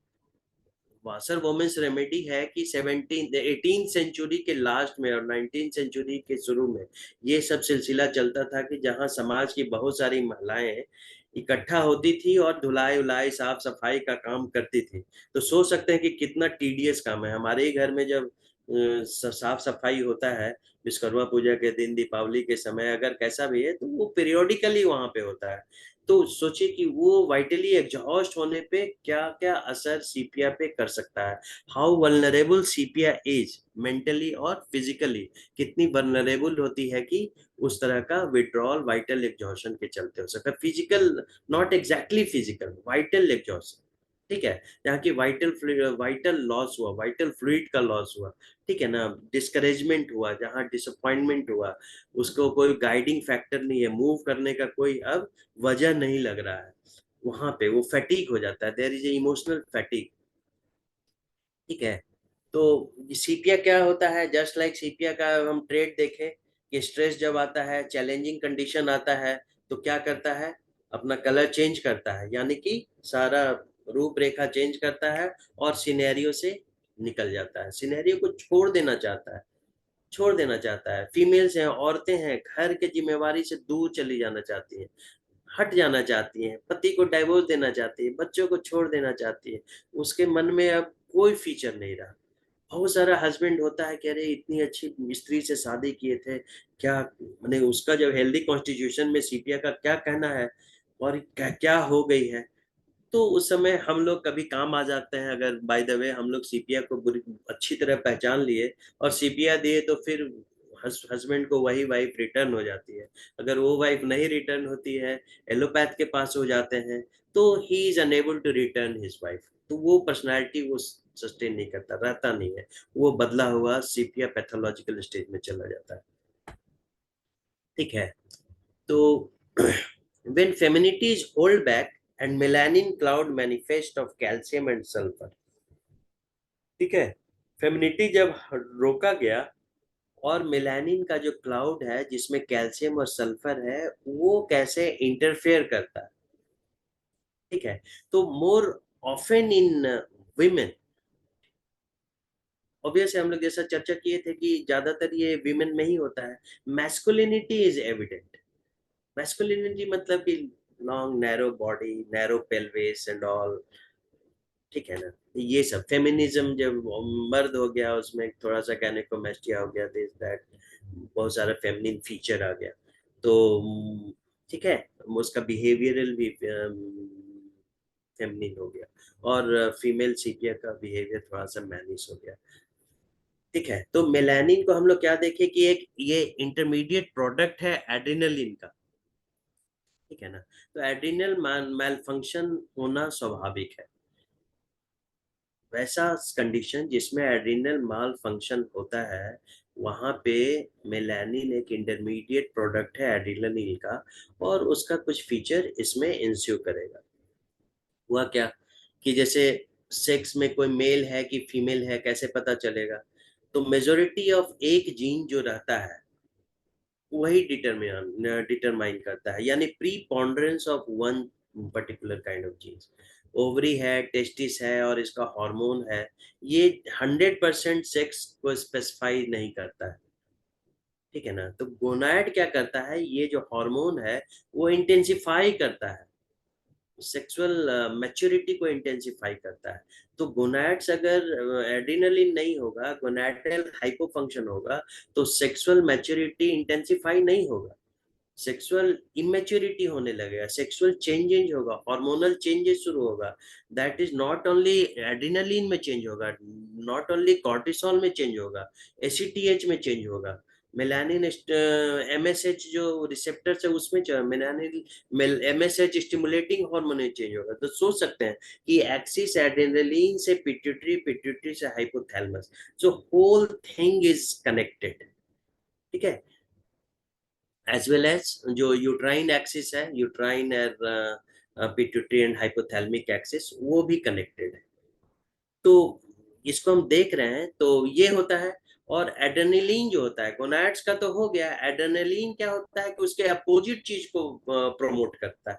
वासर वोमेन्स रेमेडी है कि 18 सेंचुरी के लास्ट में और 19 सेंचुरी के शुरू में ये सब सिलसिला चलता था कि जहां समाज की बहुत सारी महिलाएं इकट्ठा होती थी और धुलाई उलाई साफ सफाई का काम करती थी। तो सोच सकते हैं कि कितना टीडियस काम है। हमारे ही घर में जब साफ सफाई होता है विश्वकर्मा पूजा के दिन, दीपावली के समय, अगर कैसा भी है तो वो पीरियोडिकली वहां पे होता है। तो सोचिए कि वो वाइटली एग्जॉस्ट होने पे क्या क्या असर सीपिया पे कर सकता है, how vulnerable sepia is mentally और फिजिकली, कितनी वल्नरेबल होती है कि उस तरह का विड्रॉल वाइटल एग्जॉशन के चलते हो सकता है। Physical, not exactly physical, vital exhaustion, ठीक है, जहाँ की वाइटल वाइटल लॉस हुआ, वाइटल फ्लूइड का लॉस हुआ, ठीक है ना, डिस्करेजमेंट हुआ, जहाँ डिसअपॉइंटमेंट हुआ, उसको कोई गाइडिंग फैक्टर नहीं है, मूव करने का कोई अब वजह नहीं लग रहा है, वहां पे वो फैटिक हो जाता है, there is a emotional fatigue, ठीक है। तो सीपिया क्या होता है, जस्ट लाइक सीपिया का हम ट्रेड देखें कि स्ट्रेस जब आता है, चैलेंजिंग कंडीशन आता है, तो क्या करता है, अपना कलर चेंज करता है, यानी कि सारा रूपरेखा चेंज करता है और सिनेरियो से निकल जाता है, सिनेरियो को छोड़ देना चाहता है, छोड़ देना चाहता है। फीमेल्स हैं, औरतें हैं, घर के जिम्मेवारी से दूर चली जाना चाहती हैं, हट जाना चाहती हैं, पति को डाइवोर्स देना चाहती है, बच्चों को छोड़ देना चाहती है, उसके मन में अब कोई फीचर नहीं रहा। बहुत सारा हस्बैंड होता है कि अरे इतनी अच्छी स्त्री से शादी किए थे, क्या मैंने उसका जब हेल्दी कॉन्स्टिट्यूशन में सीपिया का क्या कहना है और क्या क्या हो गई है। तो उस समय हम लोग कभी काम आ जाते हैं, अगर बाय द वे हम लोग सीपिया को बुरी अच्छी तरह पहचान लिए और सीपिया दिए, तो फिर हस्बैंड को वही वाइफ रिटर्न हो जाती है। अगर वो वाइफ नहीं रिटर्न होती है, एलोपैथ के पास हो जाते हैं, तो he is unable to return his wife. तो वो पर्सनालिटी वो सस्टेन नहीं करता, रहता नहीं है, वो बदला हुआ सीपिया पैथोलॉजिकल स्टेज में चला जाता है, ठीक है। तो when femininity is hold back and melanin cloud manifest of calcium and sulfur, ठीक है, फेमिनिटी जब रोका गया और मेलानिन का जो क्लाउड है जिसमें कैल्शियम और सल्फर है वो कैसे इंटरफेयर करता है, ठीक है। तो more often in women, obviously हम लोग जैसा चर्चा किए थे कि ज्यादातर ये विमेन में ही होता है। मैस्कुलिनिटी इज एविडेंट, मैस्कुलिनिटी मतलब कि long narrow body, narrow pelvis and all, ठीक है ना। ये सब फेमिनिज्म जब मर्द हो गया, उसमें थोड़ा सा गायनेकोमेस्टिया हो गया, दिस दैट, बहुत सारा फेमिनिन फीचर आ गया, तो ठीक है, उसका बिहेवियरल भी फेमिनिन हो गया, और फीमेल सीपिया का बिहेवियर थोड़ा सा मैनिश हो गया, ठीक है। तो मेलानिन को हम लोग क्या देखें कि एक ये इंटरमीडिएट प्रोडक्ट है एड्रिनलिन का, ठीक है ना। तो एड्रिनल मैल फंक्शन होना स्वाभाविक है, वैसा कंडीशन जिसमें एड्रिनल माल फंक्शन होता है, वहां पे मेलानिन एक इंटरमीडिएट प्रोडक्ट है एड्रिनलिन का, और उसका कुछ फीचर इसमें इंस्यू करेगा। हुआ क्या कि जैसे सेक्स में कोई मेल है कि फीमेल है कैसे पता चलेगा, तो मेजोरिटी ऑफ एक जीन जो रहता है वही डिटरमाइन करता है, यानी preponderance of one particular kind of genes. Ovary है, टेस्टिस है और इसका हार्मोन है, ये 100% सेक्स को स्पेसिफाई नहीं करता है, ठीक है ना। तो गोनाड क्या करता है, ये जो हार्मोन है वो इंटेंसिफाई करता है, सेक्सुअल मैच्योरिटी को इंटेंसिफाई करता है। तो गोनाड्स अगर एड्रिनलिन नहीं होगा, गोनाडल हाइपोफंक्शन होगा, तो सेक्सुअल मैच्योरिटी इंटेंसिफाई नहीं होगा, सेक्सुअल इमेच्योरिटी होने लगेगा, सेक्सुअल चेंजेस होगा, हार्मोनल चेंजेस शुरू होगा। That is not only adrenaline में चेंज होगा, नॉट ओनली कॉर्टिसोल में चेंज होगा, एसीटीएच में चेंज होगा, मेलानिन MSH जो रिसेप्टर्स है उसमें melanin MSH stimulating hormone change होगा। तो सोच सकते हैं कि एक्सिस एड्रेनलिन से पिट्यूटरी, पिट्यूटरी से hypothalamus, so whole thing is connected. ठीक है, एज वेल एज जो यूट्राइन एक्सिस है, यूट्राइन और पिट्यूटरी एंड हाइपोथैलेमिक एक्सिस, वो भी कनेक्टेड है। तो इसको हम देख रहे हैं, तो ये होता है। और एड्रेनलिन जो होता है, गोनाड्स का तो हो गया, एड्रेनलिन क्या होता है कि उसके अपोजिट चीज को प्रमोट करता है।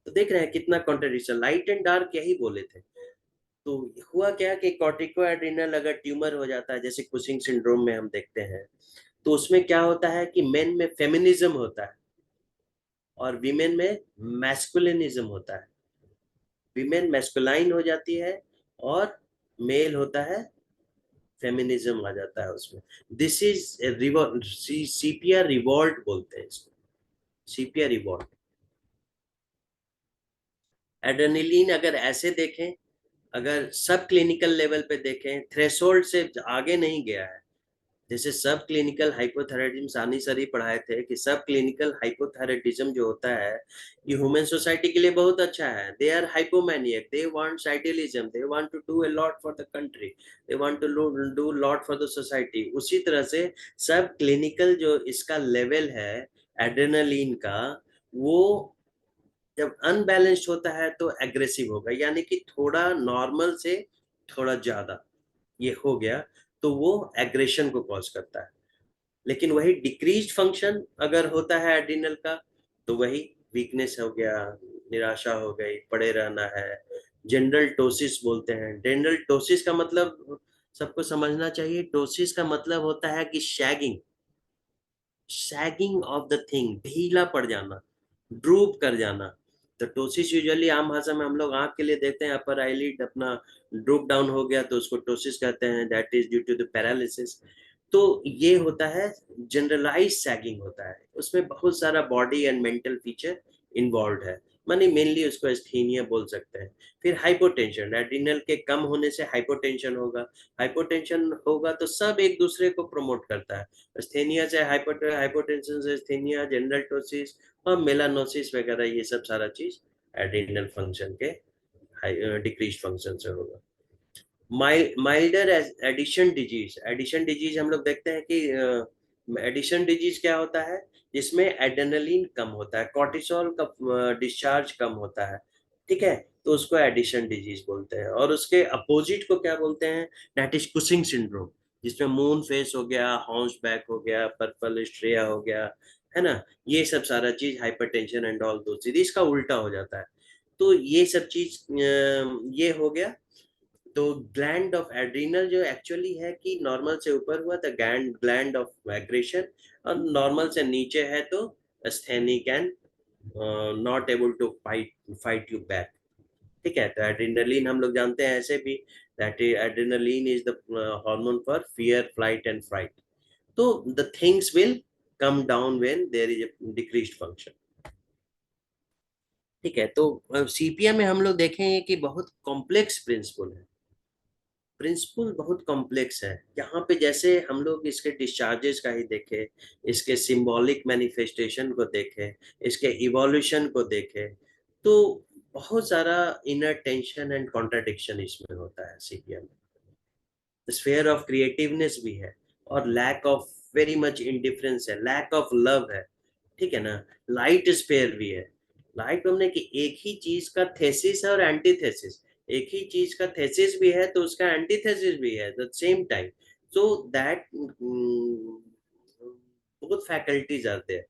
तो देख रहे हैं कितना कॉन्ट्रडिक्शन, लाइट एंड डार्क यही बोले थे। तो हुआ क्या कि कॉर्टिको एड्रिनल अगर ट्यूमर हो जाता है, जैसे कुशिंग सिंड्रोम में हम देखते हैं, तो उसमें क्या होता है कि मेन में फेमिनिज्म होता है और वीमेन में मैस्कुलिनिज्म होता है। वीमेन मैस्कुलाइन हो जाती है और मेल होता है, फेमिनिज्म आ जाता है उसमें। This is revolt, sepia revolt बोलते हैं इसको, सीपिया रिवॉल्ट। एड्रेनलिन अगर ऐसे देखें, अगर सब क्लिनिकल लेवल पे देखें, थ्रेशोल्ड से आगे नहीं गया है। जैसे सब क्लिनिकल हाइपोथायराइडिज्म सानी सर ही पढ़ाए थे कि सब क्लिनिकल हाइपोथायराइडिज्म जो होता है ये ह्यूमन सोसाइटी के लिए बहुत अच्छा है। They are hypomaniac, they wants idealism, they want to do a lot for the country, they want to do lot for the society. उसी तरह से सब क्लिनिकल जो इसका लेवल है एड्रेनलिन का, वो जब अनबैलेंस्ड होता है तो एग्रेसिव होगा, यानी कि थोड़ा नॉर्मल से थोड़ा ज्यादा ये हो गया, तो वो एग्रेशन को कॉज करता है। लेकिन वही डिक्रीज फंक्शन अगर होता है एड्रिनल का, तो वही वीकनेस हो गया, निराशा हो गई, पड़े रहना है, जनरल टोसिस बोलते हैं। जनरल टोसिस का मतलब सबको समझना चाहिए, टोसिस का मतलब होता है कि shagging, sagging of the thing, ढीला पड़ जाना, ड्रूप कर जाना। तो टोसिस यूजुअली आम भाषा में हम लोग आंख के लिए देखते हैं, अपर आईलिड अपना ड्रूप डाउन हो गया तो उसको टोसिस कहते हैं, that is due to the paralysis. तो ये होता है जनरलाइज सैगिंग होता है, उसमें बहुत सारा body and mental feature involve है, मानी मेनली उसको एस्थीनिया बोल सकते हैं। फिर हाइपोटेंशन, एड्रिनल के कम होने से हाइपोटेंशन होगा, हाइपोटेंशन होगा तो सब एक दूसरे को प्रमोट करता है, एस्थेनिया से हाइपोटेंशन से एस्थेनिया, जनरल टोसिस और मेलानोसिस वगैरह, ये सब सारा चीज एड्रिनल फंक्शन के डिक्रीज फंक्शन से होगा। Milder Addison disease, Addison disease हम लोग देखते हैं कि एडिशन डिजीज क्या होता है, जिसमें एड्रेनलिन कम होता है, कॉर्टिसोल का डिस्चार्ज कम होता है। ठीक है, तो उसको एडिशन डिजीज बोलते हैं। और उसके अपोजिट को क्या बोलते हैं, दैट इज कुशिंग सिंड्रोम, जिसमें मून फेस हो गया, हॉर्स बैक हो गया, पर्पल स्ट्रिया हो गया, है ना, ये सब सारा चीज हाइपरटेंशन एंड ऑल दो चीज इसका उल्टा हो जाता है। तो ये सब चीज ये हो गया। तो ग्लैंड ऑफ एड्रिनल जो एक्चुअली है कि नॉर्मल से ऊपर हुआ तो ग्लैंड ग्लैंड ऑफ एग्रेशन, और नॉर्मल से नीचे है तो asthenic and not able to fight fight you back. ठीक है, तो एड्रिनलिन हम लोग जानते हैं ऐसे भी, that adrenaline is the hormone for fear, flight and fright. तो the things will come down when there is a decreased function. ठीक है, तो सीपीएम में हम लोग देखें कि बहुत कॉम्प्लेक्स प्रिंसिपल है, प्रिंसिपल बहुत कॉम्प्लेक्स है। यहाँ पे जैसे हम लोग इसके डिस्चार्जेस का ही देखें, इसके सिंबॉलिक मैनिफेस्टेशन को देखें, इसके इवोल्यूशन को देखें, तो बहुत सारा इनर टेंशन एंड कॉन्ट्राडिक्शन इसमें होता है सीपीएम में। स्फेयर ऑफ क्रिएटिवनेस भी है, और lack of very much indifference है, लैक ऑफ लव है। ठीक है ना, लाइट स्फेयर भी है। लाइट हमने कि एक ही चीज का थेसिस है और एंटीथेसिस, एक ही चीज का थेसिस भी है तो उसका एंटीथेसिस भी है the same time. So that बहुत फैकल्टीज आते हैं।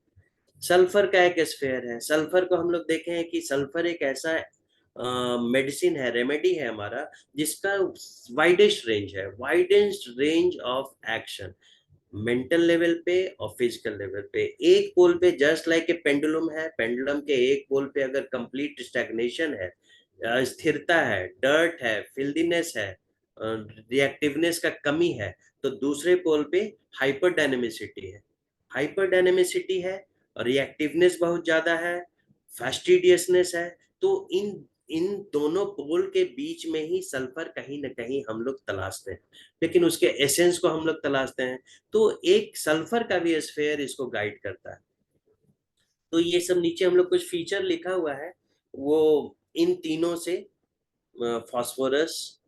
सल्फर का एक स्फेयर है, सल्फर को हम लोग देखे हैं कि सल्फर एक ऐसा मेडिसिन है, रेमेडी है हमारा, जिसका वाइडेस्ट रेंज है, widest range of action, mental level पे और फिजिकल लेवल पे। एक पोल पे जस्ट लाइक ए पेंडुलम है, पेंडुलम के एक पोल पे अगर कंप्लीट स्टैग्नेशन है, स्थिरता है, डर्ट है, फिल्दीनेस है, रिएक्टिवनेस का कमी है, तो दूसरे पोल पे हाइपर डायनेमिसिटी है, हाइपर डायनेमिसिटी है, रिएक्टिवनेस बहुत ज्यादा है, फास्टिडियसनेस है। तो इन इन दोनों पोल के बीच में ही सल्फर कहीं ना कहीं हम लोग तलाशते हैं, लेकिन उसके एसेंस को हम लोग तलाशते हैं। तो एक सल्फर का भी स्फेयर इसको गाइड करता है। तो ये सब नीचे हम लोग कुछ फीचर लिखा हुआ है, वो इन तीनों से, फास्फोरस,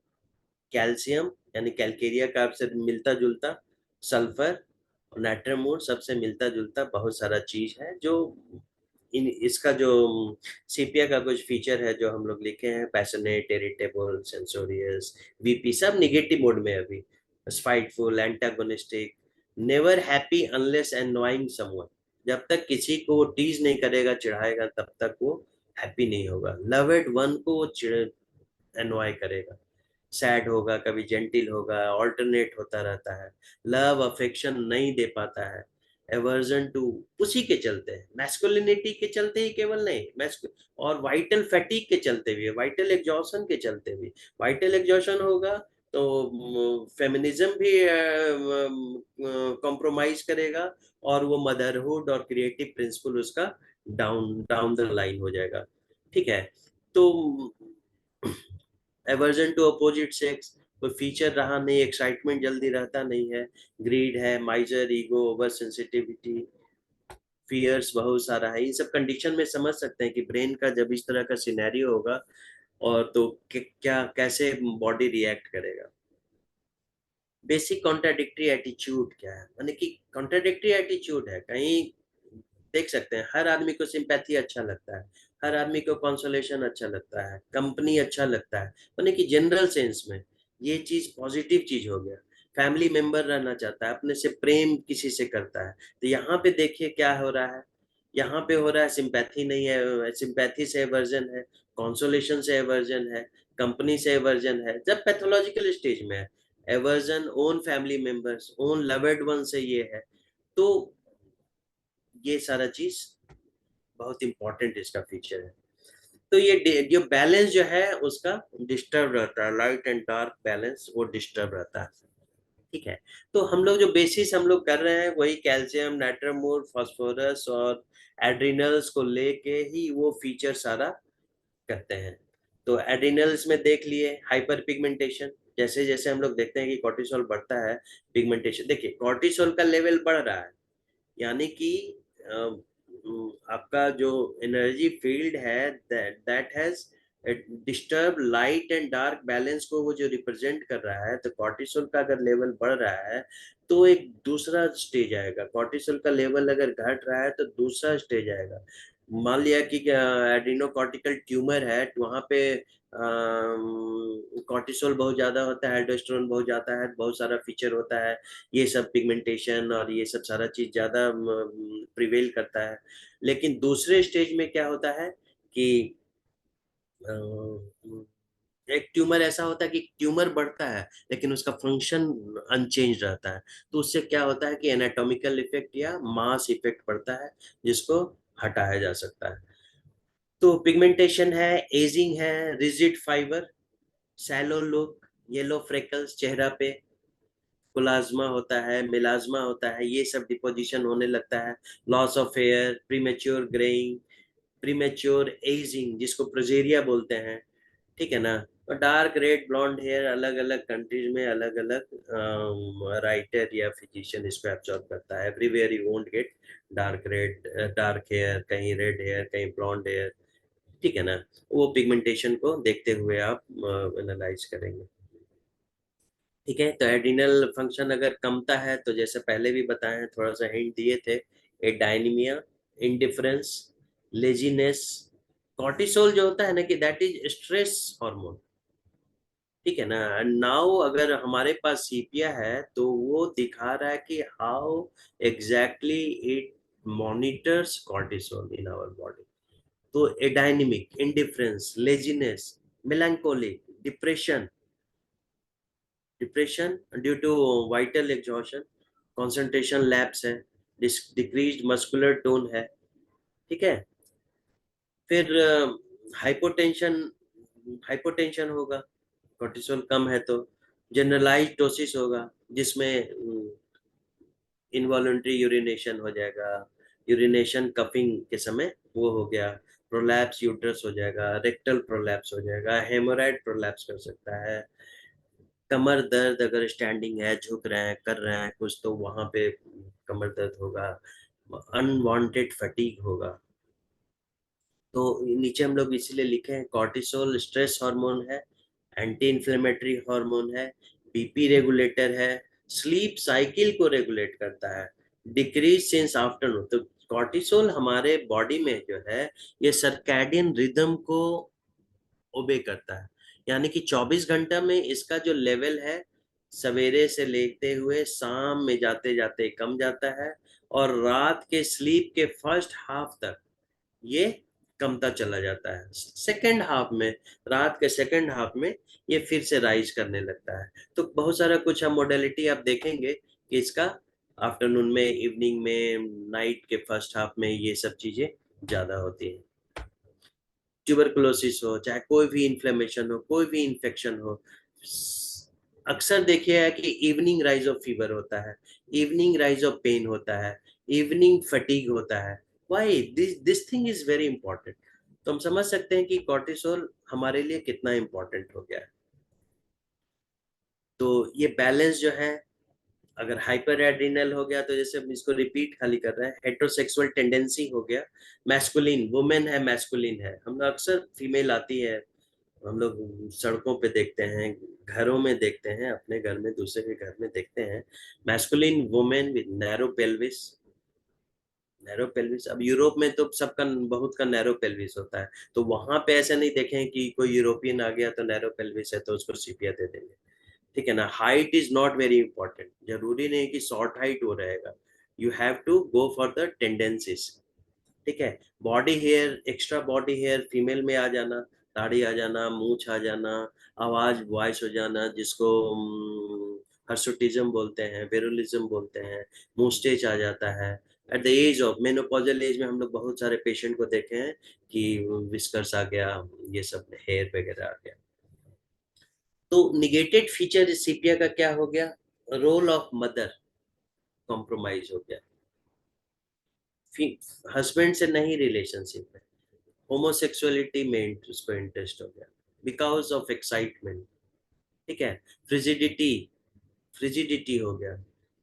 कैल्शियम यानी कैलकेरिया का आपसे मिलता जुलता, सल्फर और नाइट्रम ओर सबसे मिलता जुलता बहुत सारा चीज है, जो इन इसका जो सीपिया का कुछ फीचर है जो हम लोग लिखे हैं, पैशनेट, इरिटेबल, सेंसोरियस, वीपी, सब निगेटिव मोड में है अभी, spiteful, antagonistic, never happy unless annoying someone, जब तक किसी को टीज नहीं करेगा, चिढ़ाएगा, तब तक वो हैप्पी नहीं होगा। लवेड वन को वो चिढ़ एनॉय करेगा, सैड होगा, कभी जेंटिल होगा, ऑल्टरनेट होता रहता है, लव अफेक्शन नहीं दे पाता है, एवर्जन टू, उसी के चलते हैं, मैस्कुलिनिटी के चलते ही केवल नहीं, और वाइटल फैटिक के चलते भी, वाइटल एग्जॉशन के चलते भी। वाइटल एग्जॉशन होगा तो फेमिनिज्म भी कॉम्प्रोमाइज करेगा, और वो मदरहुड और क्रिएटिव प्रिंसिपल उसका डाउन डाउन द लाइन हो जाएगा। ठीक है, तो एवर्जन टू अपोजिट सेक्स, कोई फीचर रहा नहीं, एक्साइटमेंट जल्दी रहता नहीं है, ग्रीड है, miser, ego, over sensitivity, fears बहुत सारा है। इन सब कंडीशन में समझ सकते हैं कि ब्रेन का जब इस तरह का सिनेरियो होगा और तो क्या कैसे बॉडी रिएक्ट करेगा। बेसिक कॉन्ट्राडिक्टरी एटीट्यूड क्या है, यानी कि कॉन्ट्राडिक्टरी एटीट्यूड है, कहीं देख सकते हैं हर आदमी को सिंपैथी अच्छा लगता है, हर आदमी को कंसोलेशन अच्छा लगता है, कंपनी अच्छा लगता है, यानी कि जनरल सेंस में ये चीज पॉजिटिव चीज हो गया। फैमिली मेंबर रहना चाहता है, अपने से प्रेम किसी से करता है। तो यहाँ पे देखिए क्या हो रहा है, यहाँ पे हो रहा है सिंपैथी नहीं है, सिंपैथी से एवर्जन है, कॉन्सोलेशन से एवर्जन है, कंपनी से एवर्जन है, जब पैथोलॉजिकल स्टेज में है। Aversion own family members, own loved one से ये है। तो ये सारा चीज बहुत इंपॉर्टेंट इसका फीचर है। तो ये जो बैलेंस जो है उसका डिस्टर्ब रहता है, लाइट एंड डार्क बैलेंस वो डिस्टर्ब रहता है। ठीक है, तो हम लोग जो बेसिस हम लोग कर रहे हैं वही कैल्शियम, नाइट्रमोर, फास्फोरस और एड्रिनल्स को लेके ही वो फीचर सारा करते हैं। तो एड्रिनल्स में देख लिए हाइपर पिगमेंटेशन, जैसे जैसे हम लोग देखते हैं कि कॉर्टिसोल बढ़ता है, पिगमेंटेशन, देखिए कॉर्टिसोल का लेवल बढ़ रहा है, यानी कि आपका जो एनर्जी फील्ड है that has disturb light and dark balance को वो जो रिप्रेजेंट कर रहा है। तो कॉर्टिसोल का अगर लेवल बढ़ रहा है तो एक दूसरा स्टेज आएगा, कॉर्टिसोल का लेवल अगर घट रहा है तो दूसरा स्टेज आएगा। मान लिया कि एड्रीनोकॉर्टिकल ट्यूमर है, तो वहां पे कॉर्टिसोल बहुत ज्यादा होता है, एल्डोस्टेरोन बहुत जाता है, बहुत सारा फीचर होता है, ये सब पिगमेंटेशन और ये सब सारा चीज ज्यादा प्रिवेल करता है। लेकिन दूसरे स्टेज में क्या होता है कि एक ट्यूमर ऐसा होता है कि ट्यूमर बढ़ता है लेकिन उसका फंक्शन अनचेंज रहता है। तो उससे क्या होता है कि एनाटॉमिकल इफेक्ट या मास इफेक्ट पड़ता है, जिसको हटाया जा सकता है। तो पिगमेंटेशन है, एजिंग है, rigid fibre, sallow look, yellow freckles चेहरा पे, कोलाज्मा होता है, मिलाज्मा होता है, ये सब डिपोजिशन होने लगता है, loss of hair, premature greying, premature ageing जिसको प्रोजेरिया बोलते हैं। ठीक है ना। तो डार्क रेड ब्लॉन्ड हेयर अलग अलग कंट्रीज में अलग अलग राइटर या फिजिशियन इसको एब्जॉर्ब करता है। Everywhere you won't get dark red, dark hair, कहीं रेड हेयर, कहीं ब्लॉन्ड हेयर। ठीक है ना, वो पिगमेंटेशन को देखते हुए आप एनालाइज करेंगे। ठीक है, तो एड्रिनल फंक्शन अगर कमता है तो जैसे पहले भी बताए हैं, थोड़ा सा हिंट दिए थे, ए डायनीमिया, इंडिफरेंस, लेजीनेस। कॉर्टिसोल जो होता है ना कि दैट इज स्ट्रेस हार्मोन। ठीक है ना। नाउ अगर हमारे पास सीपिया है तो वो दिखा रहा है कि how exactly it monitors cortisol in our body. तो adynamic, indifference, laziness, melancholic, depression, depression due to vital exhaustion, concentration lapse है, डिक्रीज्ड मस्कुलर टोन है। ठीक है, फिर हाइपोटेंशन, हाइपोटेंशन होगा, कोर्टिसोल कम है तो जनरलाइज टोसिस होगा, जिसमें इनवॉलंटरी यूरिनेशन हो जाएगा, यूरिनेशन कफिंग के समय वो हो गया, प्रोलैप्स यूट्रस हो जाएगा, रेक्टल प्रोलैप्स हो जाएगा, हेमोराइड प्रोलैप्स कर सकता है, कमर दर्द अगर स्टैंडिंग है, झुक रहे हैं, कर रहे हैं कुछ, तो वहां पे कमर दर्द होगा, अनवांटेड फटीग होगा। तो नीचे हम लोग इसीलिए लिखे हैं कॉर्टिसोल स्ट्रेस हार्मोन है, एंटी इन्फ्लेमेटरी हार्मोन है, बीपी रेगुलेटर है, स्लीप साइकिल को रेगुलेट करता है, डिक्रीज सिंस आफ्टरनून। तो कॉर्टिसोल हमारे बॉडी में जो है ये सर्कैडियन रिदम को ओबे करता है, यानी कि 24 घंटा में इसका जो लेवल है सवेरे से लेते हुए शाम में जाते जाते कम जाता है, और रात के स्लीप के फर्स्ट हाफ तक ये कमता चला जाता है। सेकेंड हाफ में, रात के सेकेंड हाफ में ये फिर से राइज करने लगता है। तो बहुत सारा कुछ हम मोडेलिटी आप देखेंगे कि इसका आफ्टरनून में, इवनिंग में, नाइट के फर्स्ट हाफ में ये सब चीजें ज्यादा होती है। ट्यूबरकुलोसिस हो, चाहे कोई भी इन्फ्लेमेशन हो, कोई भी इन्फेक्शन हो, अक्सर देखिए कि इवनिंग राइज ऑफ फीवर होता है, इवनिंग राइज ऑफ पेन होता है, इवनिंग फटीग होता है। Why this thing is very important. तो हम समझ सकते हैं कि कॉर्टिसोल हमारे लिए कितना इंपॉर्टेंट हो गया है। तो ये बैलेंस जो है, अगर हाइपर एड्रिनल हो गया तो जैसे हम इसको रिपीट खाली कर रहे हैं, हेट्रोसेक्सुअल टेंडेंसी हो गया, मैस्कुलिन, वुमेन है मैस्कुलिन है, हम अक्सर फीमेल आती है, हम लोग सड़कों पे देखते हैं, घरों में देखते हैं, अपने घर में, दूसरे के घर में देखते हैं, masculine women with narrow pelvis. Narrow pelvis, अब यूरोप में तो सबका, बहुत का नैरो पेल्विस होता है, तो वहां पे ऐसे नहीं देखें कि कोई यूरोपियन आ गया तो नैरो पेल्विस है तो उसको सीपिया दे देंगे। ठीक है ना, height is not very important, जरूरी नहीं कि शॉर्ट हाइट हो रहेगा, you have to go for the tendencies. ठीक है, body hair, extra body hair female में आ जाना, दाढ़ी आ जाना, मूछ आ जाना, आवाज वॉइस हो जाना, जिसको हर्सुटिज्म बोलते हैं, वेरुलिज्म बोलते हैं, मूस्टेच आ जाता है। At the age of menopausal age में हम लोग बहुत सारे पेशेंट को देखे हैं कि विस्कर्स आ गया, ये सब हेयर वगैरह आ गया। तो निगेटेड फीचर सीपिया का क्या हो गया, रोल ऑफ मदर कॉम्प्रोमाइज हो गया, हस्बैंड से नहीं रिलेशनशिप है, होमोसेक्सुअलिटी में उसको इंटरेस्ट हो गया बिकॉज ऑफ एक्साइटमेंट। ठीक है, फ्रिजिडिटी, फ्रिजिडिटी हो गया,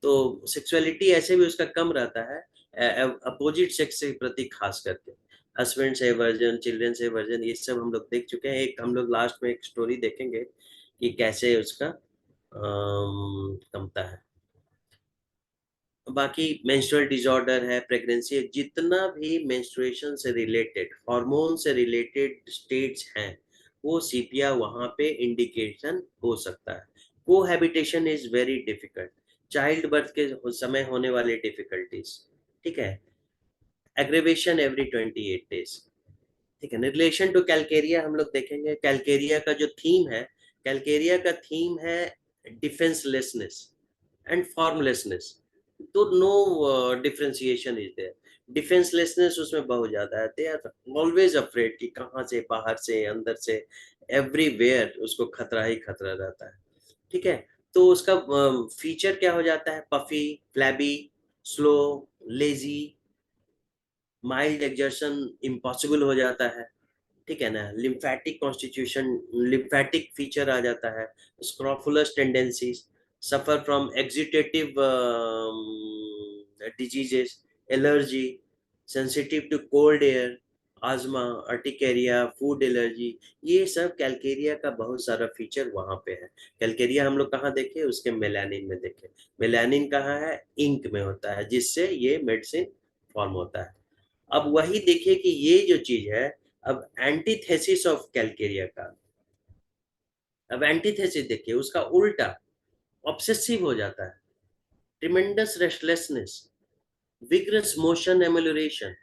तो सेक्सुअलिटी ऐसे भी उसका कम रहता है अपोजिट सेक्स के प्रति, खास करके हस्बैंड से वर्जन, चिल्ड्रन से वर्जन, ये सब हम लोग देख चुके हैं। एक हम लोग लास्ट में एक स्टोरी देखेंगे कि कैसे उसका कमता है। बाकी मेंस्ट्रुअल डिसऑर्डर है, प्रेगनेंसी है, जितना भी मेंस्ट्रुएशन से रिलेटेड, हार्मोन से रिलेटेड स्टेट्स हैं, वो सीपिया वहां पे इंडिकेशन हो सकता है। Cohabitation is very difficult, child birth के समय होने वाली डिफिकल्टीज। ठीक है, एग्रेवेशन एवरी 28 डेज। ठीक है, रिलेशन टू कैलकेरिया हम लोग देखेंगे, कैलकेरिया का जो थीम है, कैलकेरिया का थीम है डिफेंसलेसनेस एंड फॉर्मलेसनेस। तो नो डिफरेंशिएशन इज देयर, डिफेंसलेसनेस उसमें बहुत ज्यादा है, दे आर ऑलवेज अफ्रेड कि कहाँ से, बाहर से, अंदर से, एवरीवेयर उसको खतरा ही खतरा रहता है। ठीक है, तो उसका फीचर क्या हो जाता है, puffy, flabby, slow, lazy, mild exertion impossible हो जाता है। ठीक है ना, लिम्फेटिक कॉन्स्टिट्यूशन, लिम्फेटिक फीचर आ जाता है, scrofulous tendencies, suffer from exudative diseases, allergy, sensitive to cold air, asthma, urticaria, food allergy, ये सब कैलकेरिया का बहुत सारा फीचर वहां पे है। कैलकेरिया हम लोग कहाँ देखे, उसके मेलानिन में देखे। मेलानिन कहाँ है, इंक में होता है, जिससे ये मेडिसिन फॉर्म होता है। अब वही देखिए कि ये जो चीज है, अब एंटीथेसिस ऑफ कैलकेरिया का, अब एंटीथेसिस देखिए उसका उल्टा, ऑब्सेसिव हो जाता है, ट्रिमेंडस रेस्टलेसनेस, विग्रस मोशन एमुलरेशन,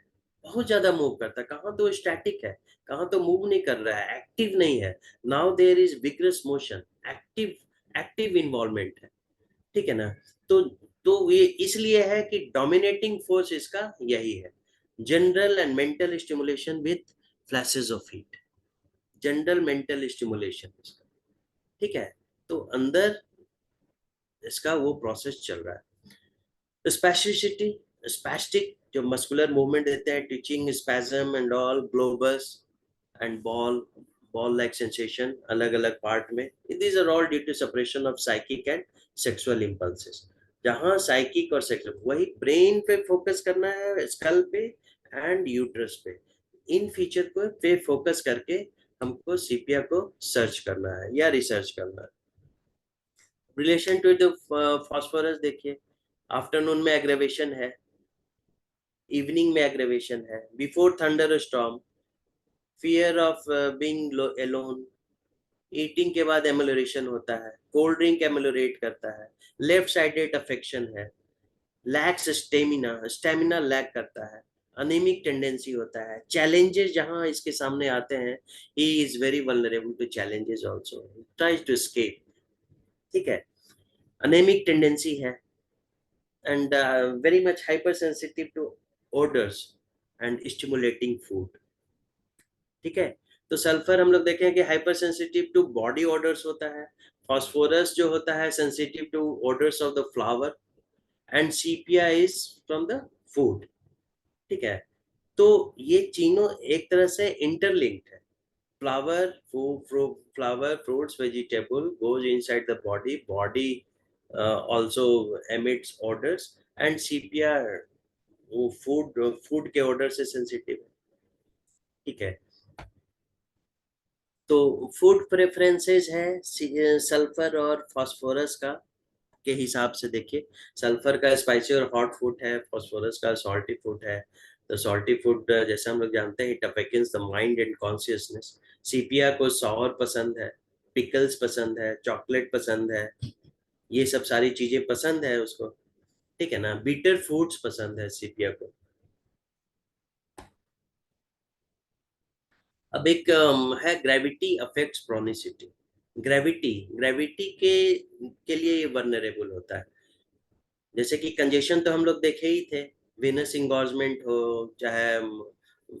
बहुत ज्यादा मूव करता है, कहाँ तो स्टैटिक है, कहाँ तो मूव नहीं कर रहा है, एक्टिव नहीं है, now there is vigorous motion, active, active involvement है। ठीक है ना, तो ये इसलिए है कि डोमिनेटिंग फोर्स इसका यही है, general and mental stimulation with flashes of heat, general mental stimulation इसका। ठीक है, तो अंदर इसका वो प्रोसेस चल रहा है। स्पैस्टिसिटी, स्पैस्टिक जो मस्कुलर मूवमेंट देते हैं, twitching, spasm and all, globus and ball like sensation अलग अलग पार्ट में, these are all due to separation of psychic and sexual impulses. जहां साइकिक और सेक्सुअल, वही ब्रेन पे फोकस करना है, स्कल पे एंड यूट्रस पे, इन फीचर को पे फोकस करके हमको सीपिया को सर्च करना है या रिसर्च करना है। रिलेशन टू द फास्फोरस देखिए, आफ्टरनून में एग्रेवेशन है, इवनिंग में एग्रेवेशन है, before thunder storm, fear of being alone, eating के बाद एमेलोरेशन होता है, कोल्ड ड्रिंक एमेलोरेट करता है, लेफ्ट साइडेड अफेक्शन है, लैक्स स्टेमिना, स्टेमिना लैक करता है, अनेमिक टेंडेंसी होता है, चैलेंजेस जहां इसके सामने आते हैं, he is very vulnerable to challenges also, tries to escape, ठीक है, अनेमिक टेंडेंसी है, and very much hypersensitive to odors and stimulating food, ठीक है। तो सल्फर हम लोग देखें कि hypersensitive to body odours होता है, फास्फोरस जो होता है sensitive to odours of the flower, and sepia is from the food, ठीक है। तो ये तीनों एक तरह से इंटरलिंक्ड है, flower flower, fruits, vegetable goes inside the body also emits odors, and sepia वो फूड के ऑर्डर से सेंसिटिव है, ठीक है। तो फूड प्रेफरेंसेस है सल्फर और फास्फोरस का के हिसाब से देखिए, सल्फर का स्पाइसी और हॉट फूड है, फास्फोरस का सॉल्टी फूड है। तो सॉल्टी फूड जैसे हम लोग जानते हैं, it affects the mind and consciousness. Sepia को सॉर पसंद है, पिकल्स पसंद है, चॉकलेट पसंद है, ये सब सारी चीजें पसंद है उसको, ठीक है ना। बीटर फूड्स पसंद है सीपिया को। अब एक है ग्रेविटी अफेक्ट्स प्रोनिसिटी। ग्रेविटी के लिए ये वनरेबल होता है। जैसे कि कंजेशन तो हम लोग देखे ही थे, वेनस इंगॉर्जमेंट हो, चाहे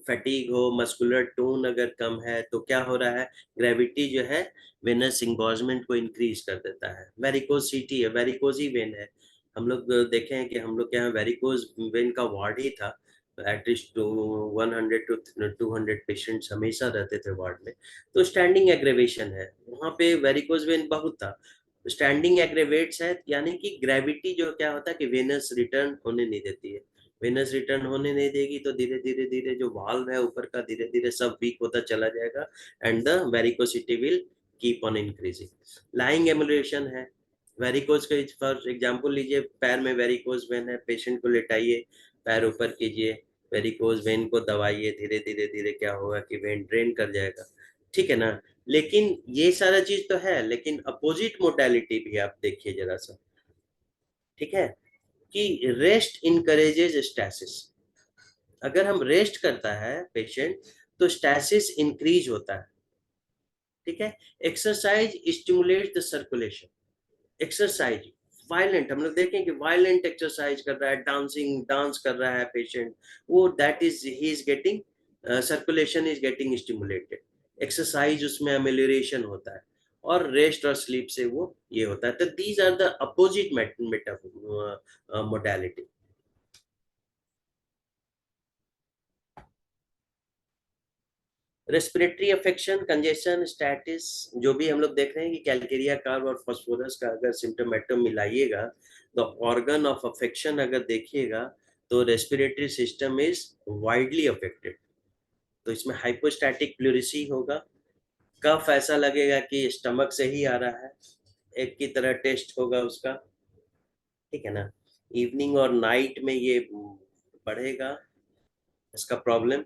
फैटीग हो, मस्कुलर टोन अगर कम है तो क्या हो रहा है, ग्रेविटी जो है वेनस इंगॉर्जमेंट को इंक्रीज कर देता है। वेरिकोज सीटी है, वेरिकोज ही वेन है। हम लोग देखे हैं कि हम लोग के यहाँ वेरिकोज वेन का वार्ड ही था, एटलीस्ट 100 to 200 पेशेंट्स हमेशा रहते थे वार्ड में। तो स्टैंडिंग एग्रेवेशन है, वहाँ पे वेरिकोज वेन बहुत था, स्टैंडिंग एग्रेवेट्स है, यानी कि ग्रेविटी जो क्या होता है कि वेनस रिटर्न होने नहीं देती है। वेनस रिटर्न होने नहीं देगी तो धीरे धीरे धीरे जो वाल्व है ऊपर का धीरे धीरे सब वीक होता चला जाएगा, and the varicosity will keep on increasing. Lying emulation है, वेरिकोज का फॉर एग्जांपल लीजिए, पैर में वेरिकोज वेन है, पेशेंट को लेटाइए, पैर ऊपर कीजिए, वेरिकोज वेन को दबाइए, धीरे धीरे धीरे क्या होगा कि वेन ड्रेन कर जाएगा, ठीक है ना। लेकिन ये सारा चीज तो है, लेकिन अपोजिट मोडालिटी भी आप देखिए जरा सा, ठीक है, कि रेस्ट इनकरेजेस स्टैसिस। अगर हम रेस्ट करता है पेशेंट तो स्टैसिस इंक्रीज होता है, ठीक है। Exercise stimulate the circulation, exercise violent, हम लोग देखें कि वायलेंट एक्सरसाइज कर रहा है, डांस कर रहा है पेशेंट, वो that is he is getting circulation is getting stimulated, exercise उसमें अमेलियोरेशन होता है, और रेस्ट और स्लीप से वो ये होता है। तो these are the opposite modality. Respiratory affection, congestion, stasis, जो भी हम लोग देख रहे हैं कि कैलकेरिया कार्ब और फास्फोरस का अगर सिम्टोमेटम मिलाइएगा तो ऑर्गन ऑफ अफेक्शन अगर देखिएगा तो respiratory system is widely affected. तो इसमें हाइपोस्टैटिक प्लूरिसी होगा, कफ ऐसा लगेगा कि स्टमक से ही आ रहा है, एक की तरह टेस्ट होगा उसका, ठीक है ना। इवनिंग और नाइट में ये बढ़ेगा इसका प्रॉब्लम,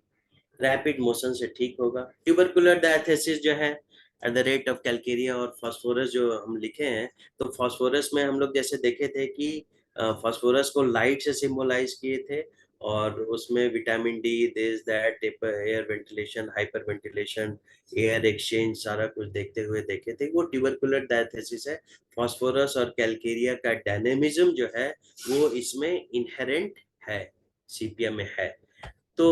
रैपिड मोशन से ठीक होगा। ट्यूबरकुलर डायथेसिस जो है at the rate of Calcarea और फास्फोरस जो हम लिखे हैं, तो फास्फोरस में हम लोग जैसे देखे थे कि फास्फोरस को लाइट से सिंबलाइज किए थे, और उसमें vitamin D, this that, air ventilation, hyper ventilation, air exchange, सारा कुछ देखते हुए देखे थे, वो ट्यूबरकुलर डायथेसिस है। फास्फोरस और कैलकेरिया का डायनेमिज्म जो है वो इसमें इनहेरेंट है, सीपिया में है। तो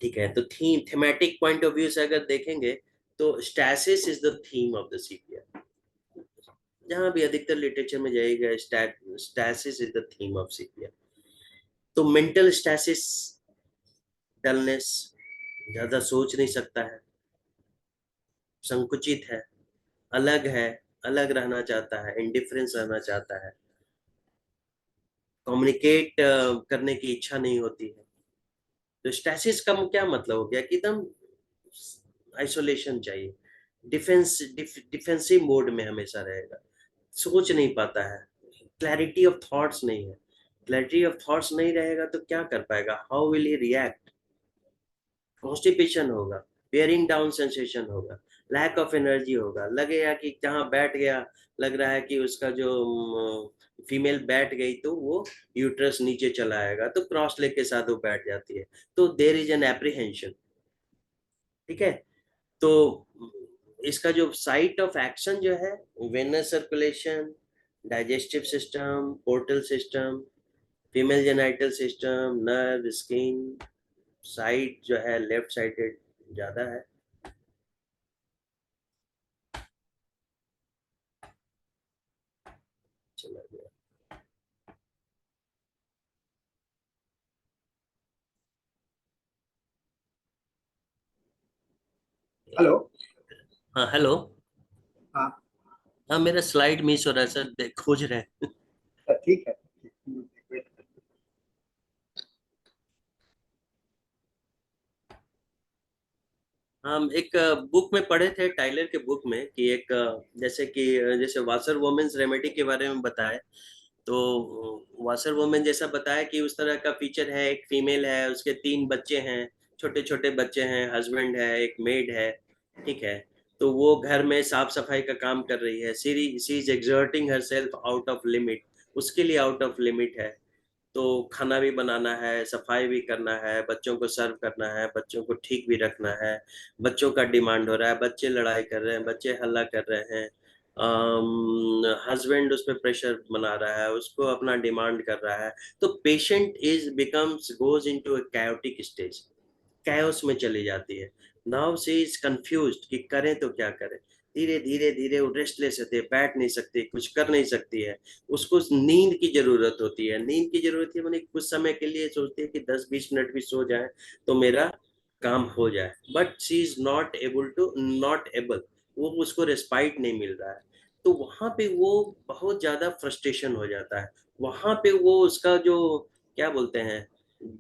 ठीक है, तो थीमेटिक पॉइंट ऑफ व्यू से अगर देखेंगे तो stasis is the theme of the sepia. जहां भी अधिकतर लिटरेचर में जाएगा, stasis is the theme of sepia. तो मेंटल स्टैसिस, डलनेस, ज्यादा सोच नहीं सकता है, संकुचित है, अलग रहना चाहता है, इंडिफरेंस रहना चाहता है, कम्युनिकेट करने की इच्छा नहीं होती है। तो स्टैसिस का क्या मतलब हो गया कि एकदम आइसोलेशन चाहिए, डिफेंसिव मोड में हमेशा रहेगा, सोच नहीं पाता है, क्लैरिटी ऑफ थॉट्स नहीं है। क्लैरिटी ऑफ थॉट्स नहीं रहेगा तो क्या कर पाएगा, how will he react, constipation होगा, बियरिंग डाउन सेंसेशन होगा, लैक ऑफ एनर्जी होगा, लगेगा कि जहां बैठ गया लग रहा है कि उसका जो फीमेल बैठ गई तो वो यूट्रस नीचे चला आएगा, तो क्रॉस लेग के साथ वो बैठ जाती है, तो देर इज एन एप्रीहेंशन। ठीक है, तो इसका जो साइट ऑफ एक्शन जो है, venous circulation, digestive system, portal system, female genital system, nerve, skin, side जो है लेफ्ट साइडेड ज्यादा है। चला गया। हेलो। हाँ हेलो। हाँ। हाँ मेरा स्लाइड मिस हो रहा है सर, खोज रहे हैं। सर ठीक है। वेट। हम एक बुक में पढ़े थे, टाइलर के बुक में, कि एक जैसे कि जैसे वाशर वोमेन्स रेमेडी के बारे में बताए, तो वाशर वोमेन जैसा बताया कि उस तरह का फीचर है, एक फीमेल है, उसके 3 बच्चे हैं, छोटे छोटे बच्चे हैं, हस्बैंड है, एक मेड है। ठीक है, तो वो घर में साफ सफाई का काम कर रही है, she is exerting her self out of limit, उसके लिए आउट ऑफ लिमिट है। तो खाना भी बनाना है, सफाई भी करना है, बच्चों को सर्व करना है, बच्चों को ठीक भी रखना है, बच्चों का डिमांड हो रहा है, बच्चे लड़ाई कर रहे हैं, बच्चे हल्ला कर रहे हैं, हस्बैंड उस पर प्रेशर बना रहा है, उसको अपना डिमांड कर रहा है, तो patient is becomes goes into a chaotic stage, chaos में चली जाती है। नाउ शी इज कंफ्यूज्ड कि करें तो क्या करें, धीरे धीरे धीरे वो रेस्टलेस होती है, बैठ नहीं सकती, कुछ कर नहीं सकती है, उसको नींद की जरूरत होती है, नींद की जरूरत है, मैंने कुछ समय के लिए सोचती है कि 10-20 मिनट भी सो जाए तो मेरा काम हो जाए, but she is not able, वो उसको रेस्पाइट नहीं मिल रहा है। तो वहां पे वो बहुत ज्यादा फ्रस्ट्रेशन हो जाता है, वहां पे वो उसका जो क्या बोलते हैं,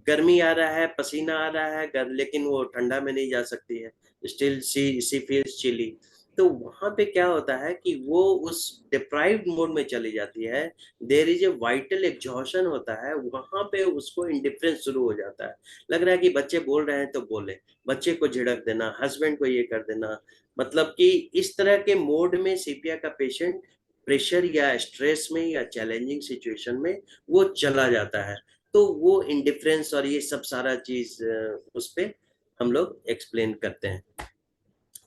गर्मी आ रहा है, पसीना आ रहा है, लेकिन वो ठंडा में नहीं जा सकती है, स्टिल सी फील्स चिली। तो वहां पे क्या होता है कि वो उस डिप्राइव्ड मोड में चली जाती है, there is a vital exhaustion होता है, वहां पे उसको इंडिफरेंस शुरू हो जाता है, लग रहा है कि बच्चे बोल रहे हैं तो बोले, बच्चे को झिड़क देना, हस्बैंड को ये कर देना, मतलब कि इस तरह के मोड में सीपिया का पेशेंट प्रेशर या स्ट्रेस में या चैलेंजिंग सिचुएशन में वो चला जाता है। तो वो इंडिफरेंस और ये सब सारा चीज उस पे हम लोग एक्सप्लेन करते हैं।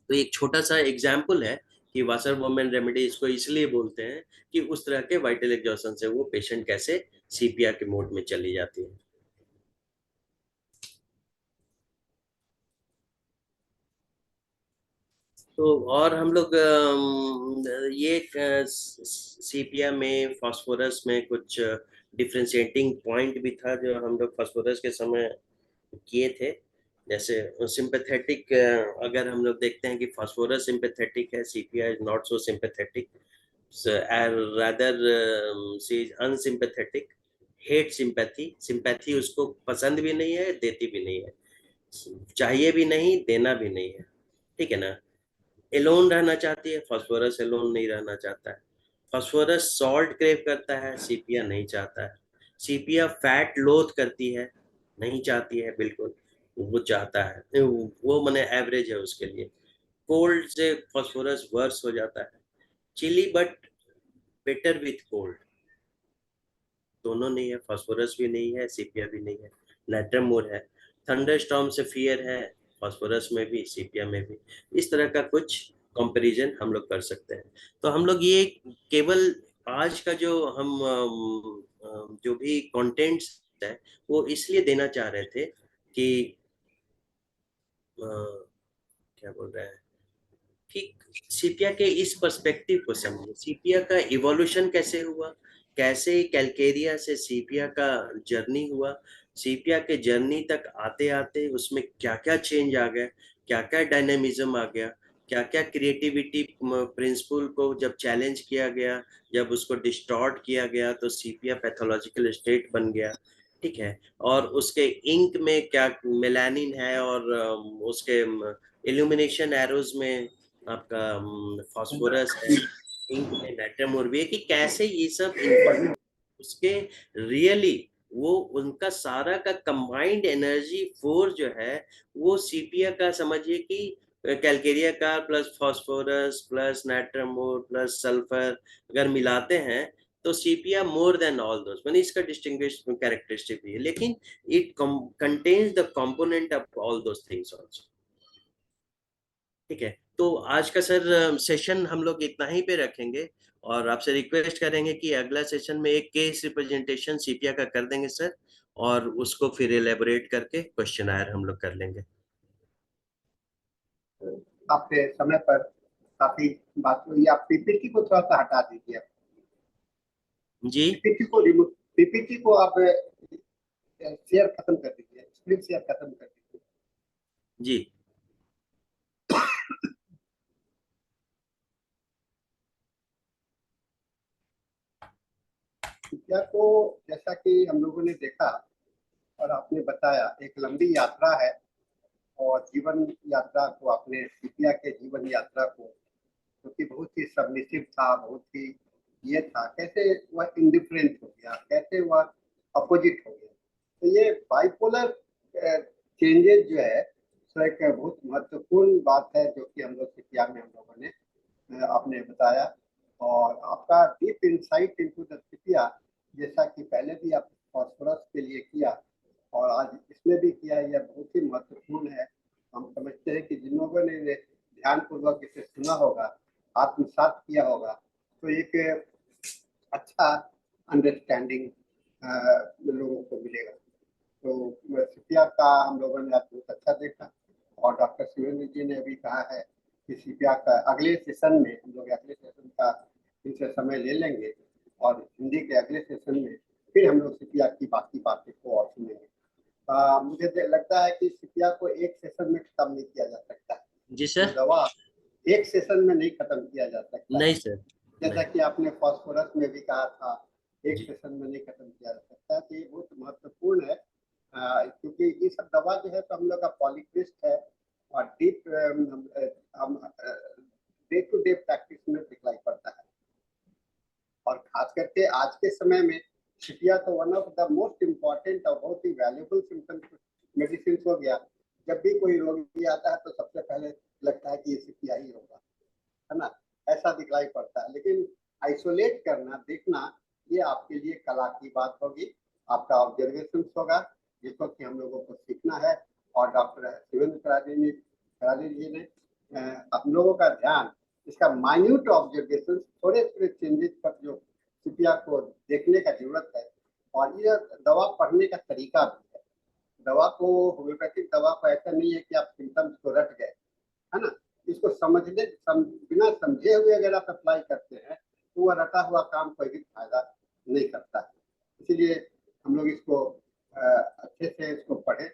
तो एक छोटा सा एग्जाम्पल है कि वाशर वोमेन रेमेडी इसको इसलिए बोलते हैं कि उस तरह के वाइटल एग्जॉशन से वो पेशेंट कैसे सीपीआर के मोड में चली जाती है। तो और हम लोग ये सीपिया में फास्फोरस में कुछ डिफ्रेंशिएटिंग पॉइंट भी था जो हम लोग फास्फोरस के समय किए थे। जैसे सिंपैथेटिक, अगर हम लोग देखते हैं कि फास्फोरस सिंपैथेटिक है, sepia is not so sympathetic, rather she is unsympathetic, hate sympathy, sympathy उसको पसंद भी नहीं है, देती भी नहीं है, चाहिए भी नहीं, देना भी नहीं है। ठीक है ना, एलोन रहना चाहती है, फास्फोरस एलोन नहीं रहना चाहता है। फास्फोरस सॉल्ट क्रेव करता है, सीपिया नहीं चाहता है। सीपिया फैट लोथ करती है, नहीं चाहती है बिल्कुल, वो चाहता है, वो मैंने एवरेज है उसके लिए। कोल्ड से फास्फोरस वर्स हो जाता है, chilly but better with cold, दोनों नहीं है, फास्फोरस भी नहीं है, सीपिया भी नहीं है, नाइट्रम मोर है। थंडर स्टॉर्म से फियर है, फास्फोरस में भी सीपिया में भी। इस तरह का कुछ कंपैरिजन हम लोग कर सकते हैं। तो हम लोग ये केवल आज का जो हम जो भी कंटेंट्स है वो इसलिए देना चाह रहे थे कि क्या बोल रहे हैं कि सीपिया के इस पर्सपेक्टिव को समझिए, सीपिया का इवोल्यूशन कैसे हुआ, कैसे कैलकेरिया से सीपिया का जर्नी हुआ, सीपिया के जर्नी तक आते आते उसमें क्या क्या चेंज आ गया, क्या क्या डायनेमिज्म आ गया, क्या क्या क्रिएटिविटी प्रिंसिपल को जब चैलेंज किया गया, जब उसको डिस्टॉर्ट किया गया तो सीपिया पैथोलॉजिकल स्टेट बन गया। ठीक है। और उसके इंक में क्या मेलानिन है, और उसके इल्यूमिनेशन एरोज में आपका फास्फोरस है, इंक में नाइट्रम, और भी कि कैसे ये सब उसके रियली वो उनका सारा का कंबाइंड एनर्जी फोर्स जो है वो सीपिया का समझिए कि कैलकेरिया का प्लस फास्फोरस प्लस नाइट्रमोर प्लस सल्फर अगर मिलाते हैं तो सीपिया मोर देन ऑल दोस, मैंने इसका डिस्टिंग्विश कैरेक्टरिस्टिक भी है, लेकिन it contains the component of all those things also. ठीक है। तो आज का सर सेशन हम लोग इतना ही पे रखेंगे, और आपसे रिक्वेस्ट करेंगे कि अगला सेशन में एक केस रिप्रेजेंटेशन सीपिया का कर देंगे सर, और उसको फिर एलेबोरेट करके क्वेश्चन आयर हम लोग कर लेंगे। आपके समय पर काफी बात हुई। आप पीपीटी को थोड़ा सा हटा दीजिए, जी पीपीटी को आप शेयर खत्म कर दीजिए, स्क्रीन शेयर खत्म कर दीजिए। जी। सीपिया को जैसा कि हम लोगों ने देखा और आपने बताया, एक लंबी यात्रा है, और जीवन यात्रा को आपने सीपिया के जीवन यात्रा को, क्योंकि बहुत ही सबमिसिव था, बहुत ही ये था, कैसे वह इंडिफरेंट हो गया, कैसे वह अपोजिट हो गया। तो ये बाइपोलर चेंजेस जो है तो एक बहुत महत्वपूर्ण बात है, जो कि हम लोग सीपिया में हम लोगों ने आपने बताया, और आपका डीप इंसाइट इनटू द सीपिया, जैसा कि पहले भी आप फॉस्फोरस के लिए किया और आज इसमें भी किया, यह बहुत ही महत्वपूर्ण है। हम समझते हैं कि जिन लोगों ने ध्यानपूर्वक इसे सुना होगा, आत्मसात किया होगा, तो एक अच्छा अंडरस्टैंडिंग लोगों को मिलेगा। तो सीपिया का हम लोगों ने आज बहुत अच्छा देखा, और डॉक्टर शिवेंद्र जी ने भी कहा है कि सीपिया का अगले सेशन में हम लोग अगले सेशन का इनसे समय ले लेंगे, और हिंदी के अगले सेशन में फिर हम लोग सीपिया की बाकी बातें को और सुनेंगे। मुझे लगता है कि सीपिया को एक सेशन में खत्म नहीं किया जा सकता है। जी ये सर। दवा एक सेशन में नहीं खत्म किया जा सकता है। नहीं सर। जैसा नहीं। कि आपने फास्फोरस में भी कहा था, एक जी। सेशन में नहीं खत्म किया जा सकता, तो ये बहुत महत्वपूर्ण है, क्योंकि ये सब दवा जो है तो हम लोग का पॉलीक्रिस्ट है, और डीप हम डे टू डे प्रैक्टिस में दिखलाई पड़ता है। और खास करके आज के समय में सीपिया तो one of the most important और बहुत ही वैल्यूबल सिम्टम मेडिसिन हो गया। जब भी कोई रोगी आता है तो सबसे पहले लगता है कि ये सीपिया ही होगा, है ना, ऐसा दिखलाई पड़ता है। लेकिन आइसोलेट करना, देखना, ये आपके लिए कला की बात होगी, आपका ऑब्जर्वेशन होगा, जिसको कि हम लोगों को सीखना है। और डॉक्टर शिवेंद्र करारी जी ने हम लोगों का ध्यान इसका माइन्यूट ऑब्जर्वेशन, थोड़े थोड़े चेंजेस पर जो सीपिया को देखने का जरूरत है। और ये दवा पढ़ने का तरीका भी है। दवा को, होम्योपैथिक दवा को ऐसा नहीं है कि आप सिम्टम्स को रट गए, है ना, इसको बिना समझे हुए अगर आप अप्लाई करते हैं तो वह रटा हुआ काम कोई भी फायदा नहीं करता है। इसीलिए हम लोग इसको अच्छे से इसको पढ़ें।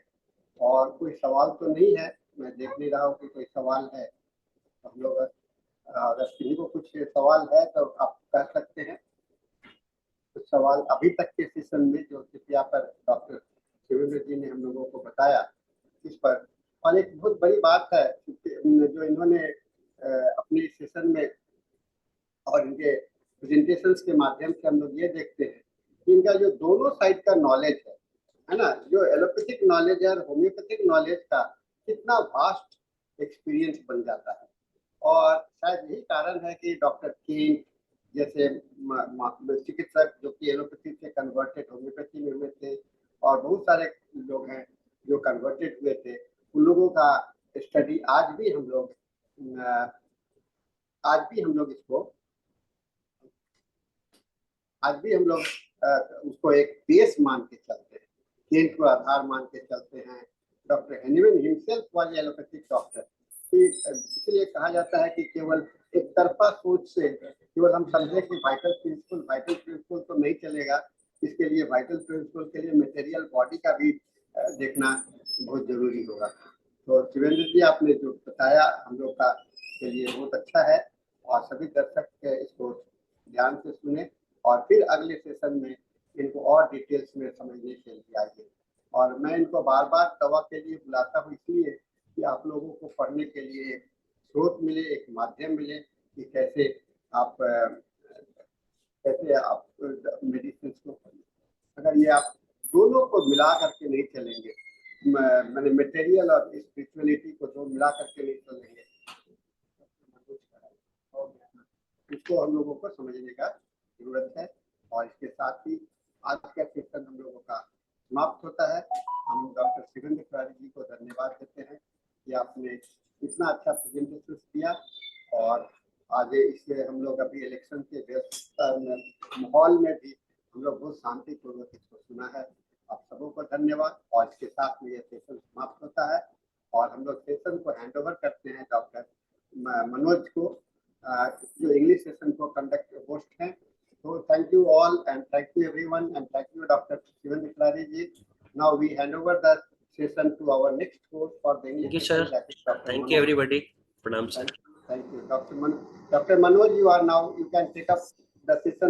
और कोई सवाल तो नहीं है, मैं देख नहीं रहा हूँ कि कोई सवाल है, तो हम लोग अगर किसी को कुछ सवाल है तो आप कह सकते हैं। कुछ सवाल अभी तक के सेशन में जो सीपिया पर डॉक्टर शिवेंद्र जी ने हम लोगों को बताया इस पर। और एक बहुत बड़ी बात है जो इन्होंने अपनी सेशन में और इनके प्रेजेंटेशंस के माध्यम से हम लोग ये देखते हैं कि इनका जो दोनों साइड का नॉलेज है ना, जो एलोपैथिक नॉलेज है और होम्योपैथिक नॉलेज का कितना वास्ट एक्सपीरियंस बन जाता है। और शायद यही कारण है कि डॉक्टर केन जैसे चिकित्सक जो कि एलोपैथी से कन्वर्टेड होम्योपैथी में हुए थे, और बहुत सारे लोग हैं जो कन्वर्टेड हुए थे, उन लोगों का स्टडी आज भी हम लोग इसको आज भी हम लोग उसको एक बेस मान के चलते हैं, केन को आधार मान के चलते हैं। Doctor Hahnemann himself was allopathic doctor, इसलिए कहा जाता है कि केवल एक तरफा सोच से केवल हम समझे कि वाइटल प्रिंसिपल तो नहीं चलेगा, इसके लिए वाइटल प्रिंसिपल के लिए मटेरियल बॉडी का भी देखना बहुत जरूरी होगा। तो शिवेंद्र जी, आपने जो बताया हम लोग का के लिए बहुत अच्छा है, और सभी दर्शक इसको ध्यान से सुने और फिर अगले सेशन में इनको और डिटेल्स में समझने के लिए आइए। और मैं इनको बार बार दवा के लिए बुलाता हूँ इसलिए कि आप लोगों को पढ़ने के लिए एक स्रोत मिले, एक माध्यम मिले कि कैसे आप मेडिसिन को पढ़ें। अगर ये आप दोनों को मिला करके नहीं चलेंगे, मैंने मटेरियल और स्पिरिचुअलिटी को जो मिला करके नहीं चलेंगे, इसको हम लोगों को समझने का जरूरत है। और इसके साथ ही आज का सेशन हम लोगों का समाप्त होता है। हम डॉक्टर शिवेंद्र तिवारी जी को धन्यवाद देते हैं कि आपने इतना अच्छा प्रेजेंटेशन दिया, और आज इससे हम लोग अभी इलेक्शन के माहौल में भी हम लोग बहुत शांतिपूर्वक इसको सुना है। आप सबों को धन्यवाद। और इसके साथ में यह सेशन समाप्त होता है और हम लोग सेशन को हैंड ओवर करते हैं डॉक्टर मनोज को, जो इंग्लिश सेशन को कंडक्ट होस्ट हैं। So thank you all, and thank you everyone, and thank you Dr. Shivendra Tiwari ji. Now we hand over the session to our next host for the English. Thank you, sir. That is Dr. Thank Manoj. you, everybody. Pranam, sir. Thank you, Dr. Manoj. You are now, you can take up the session.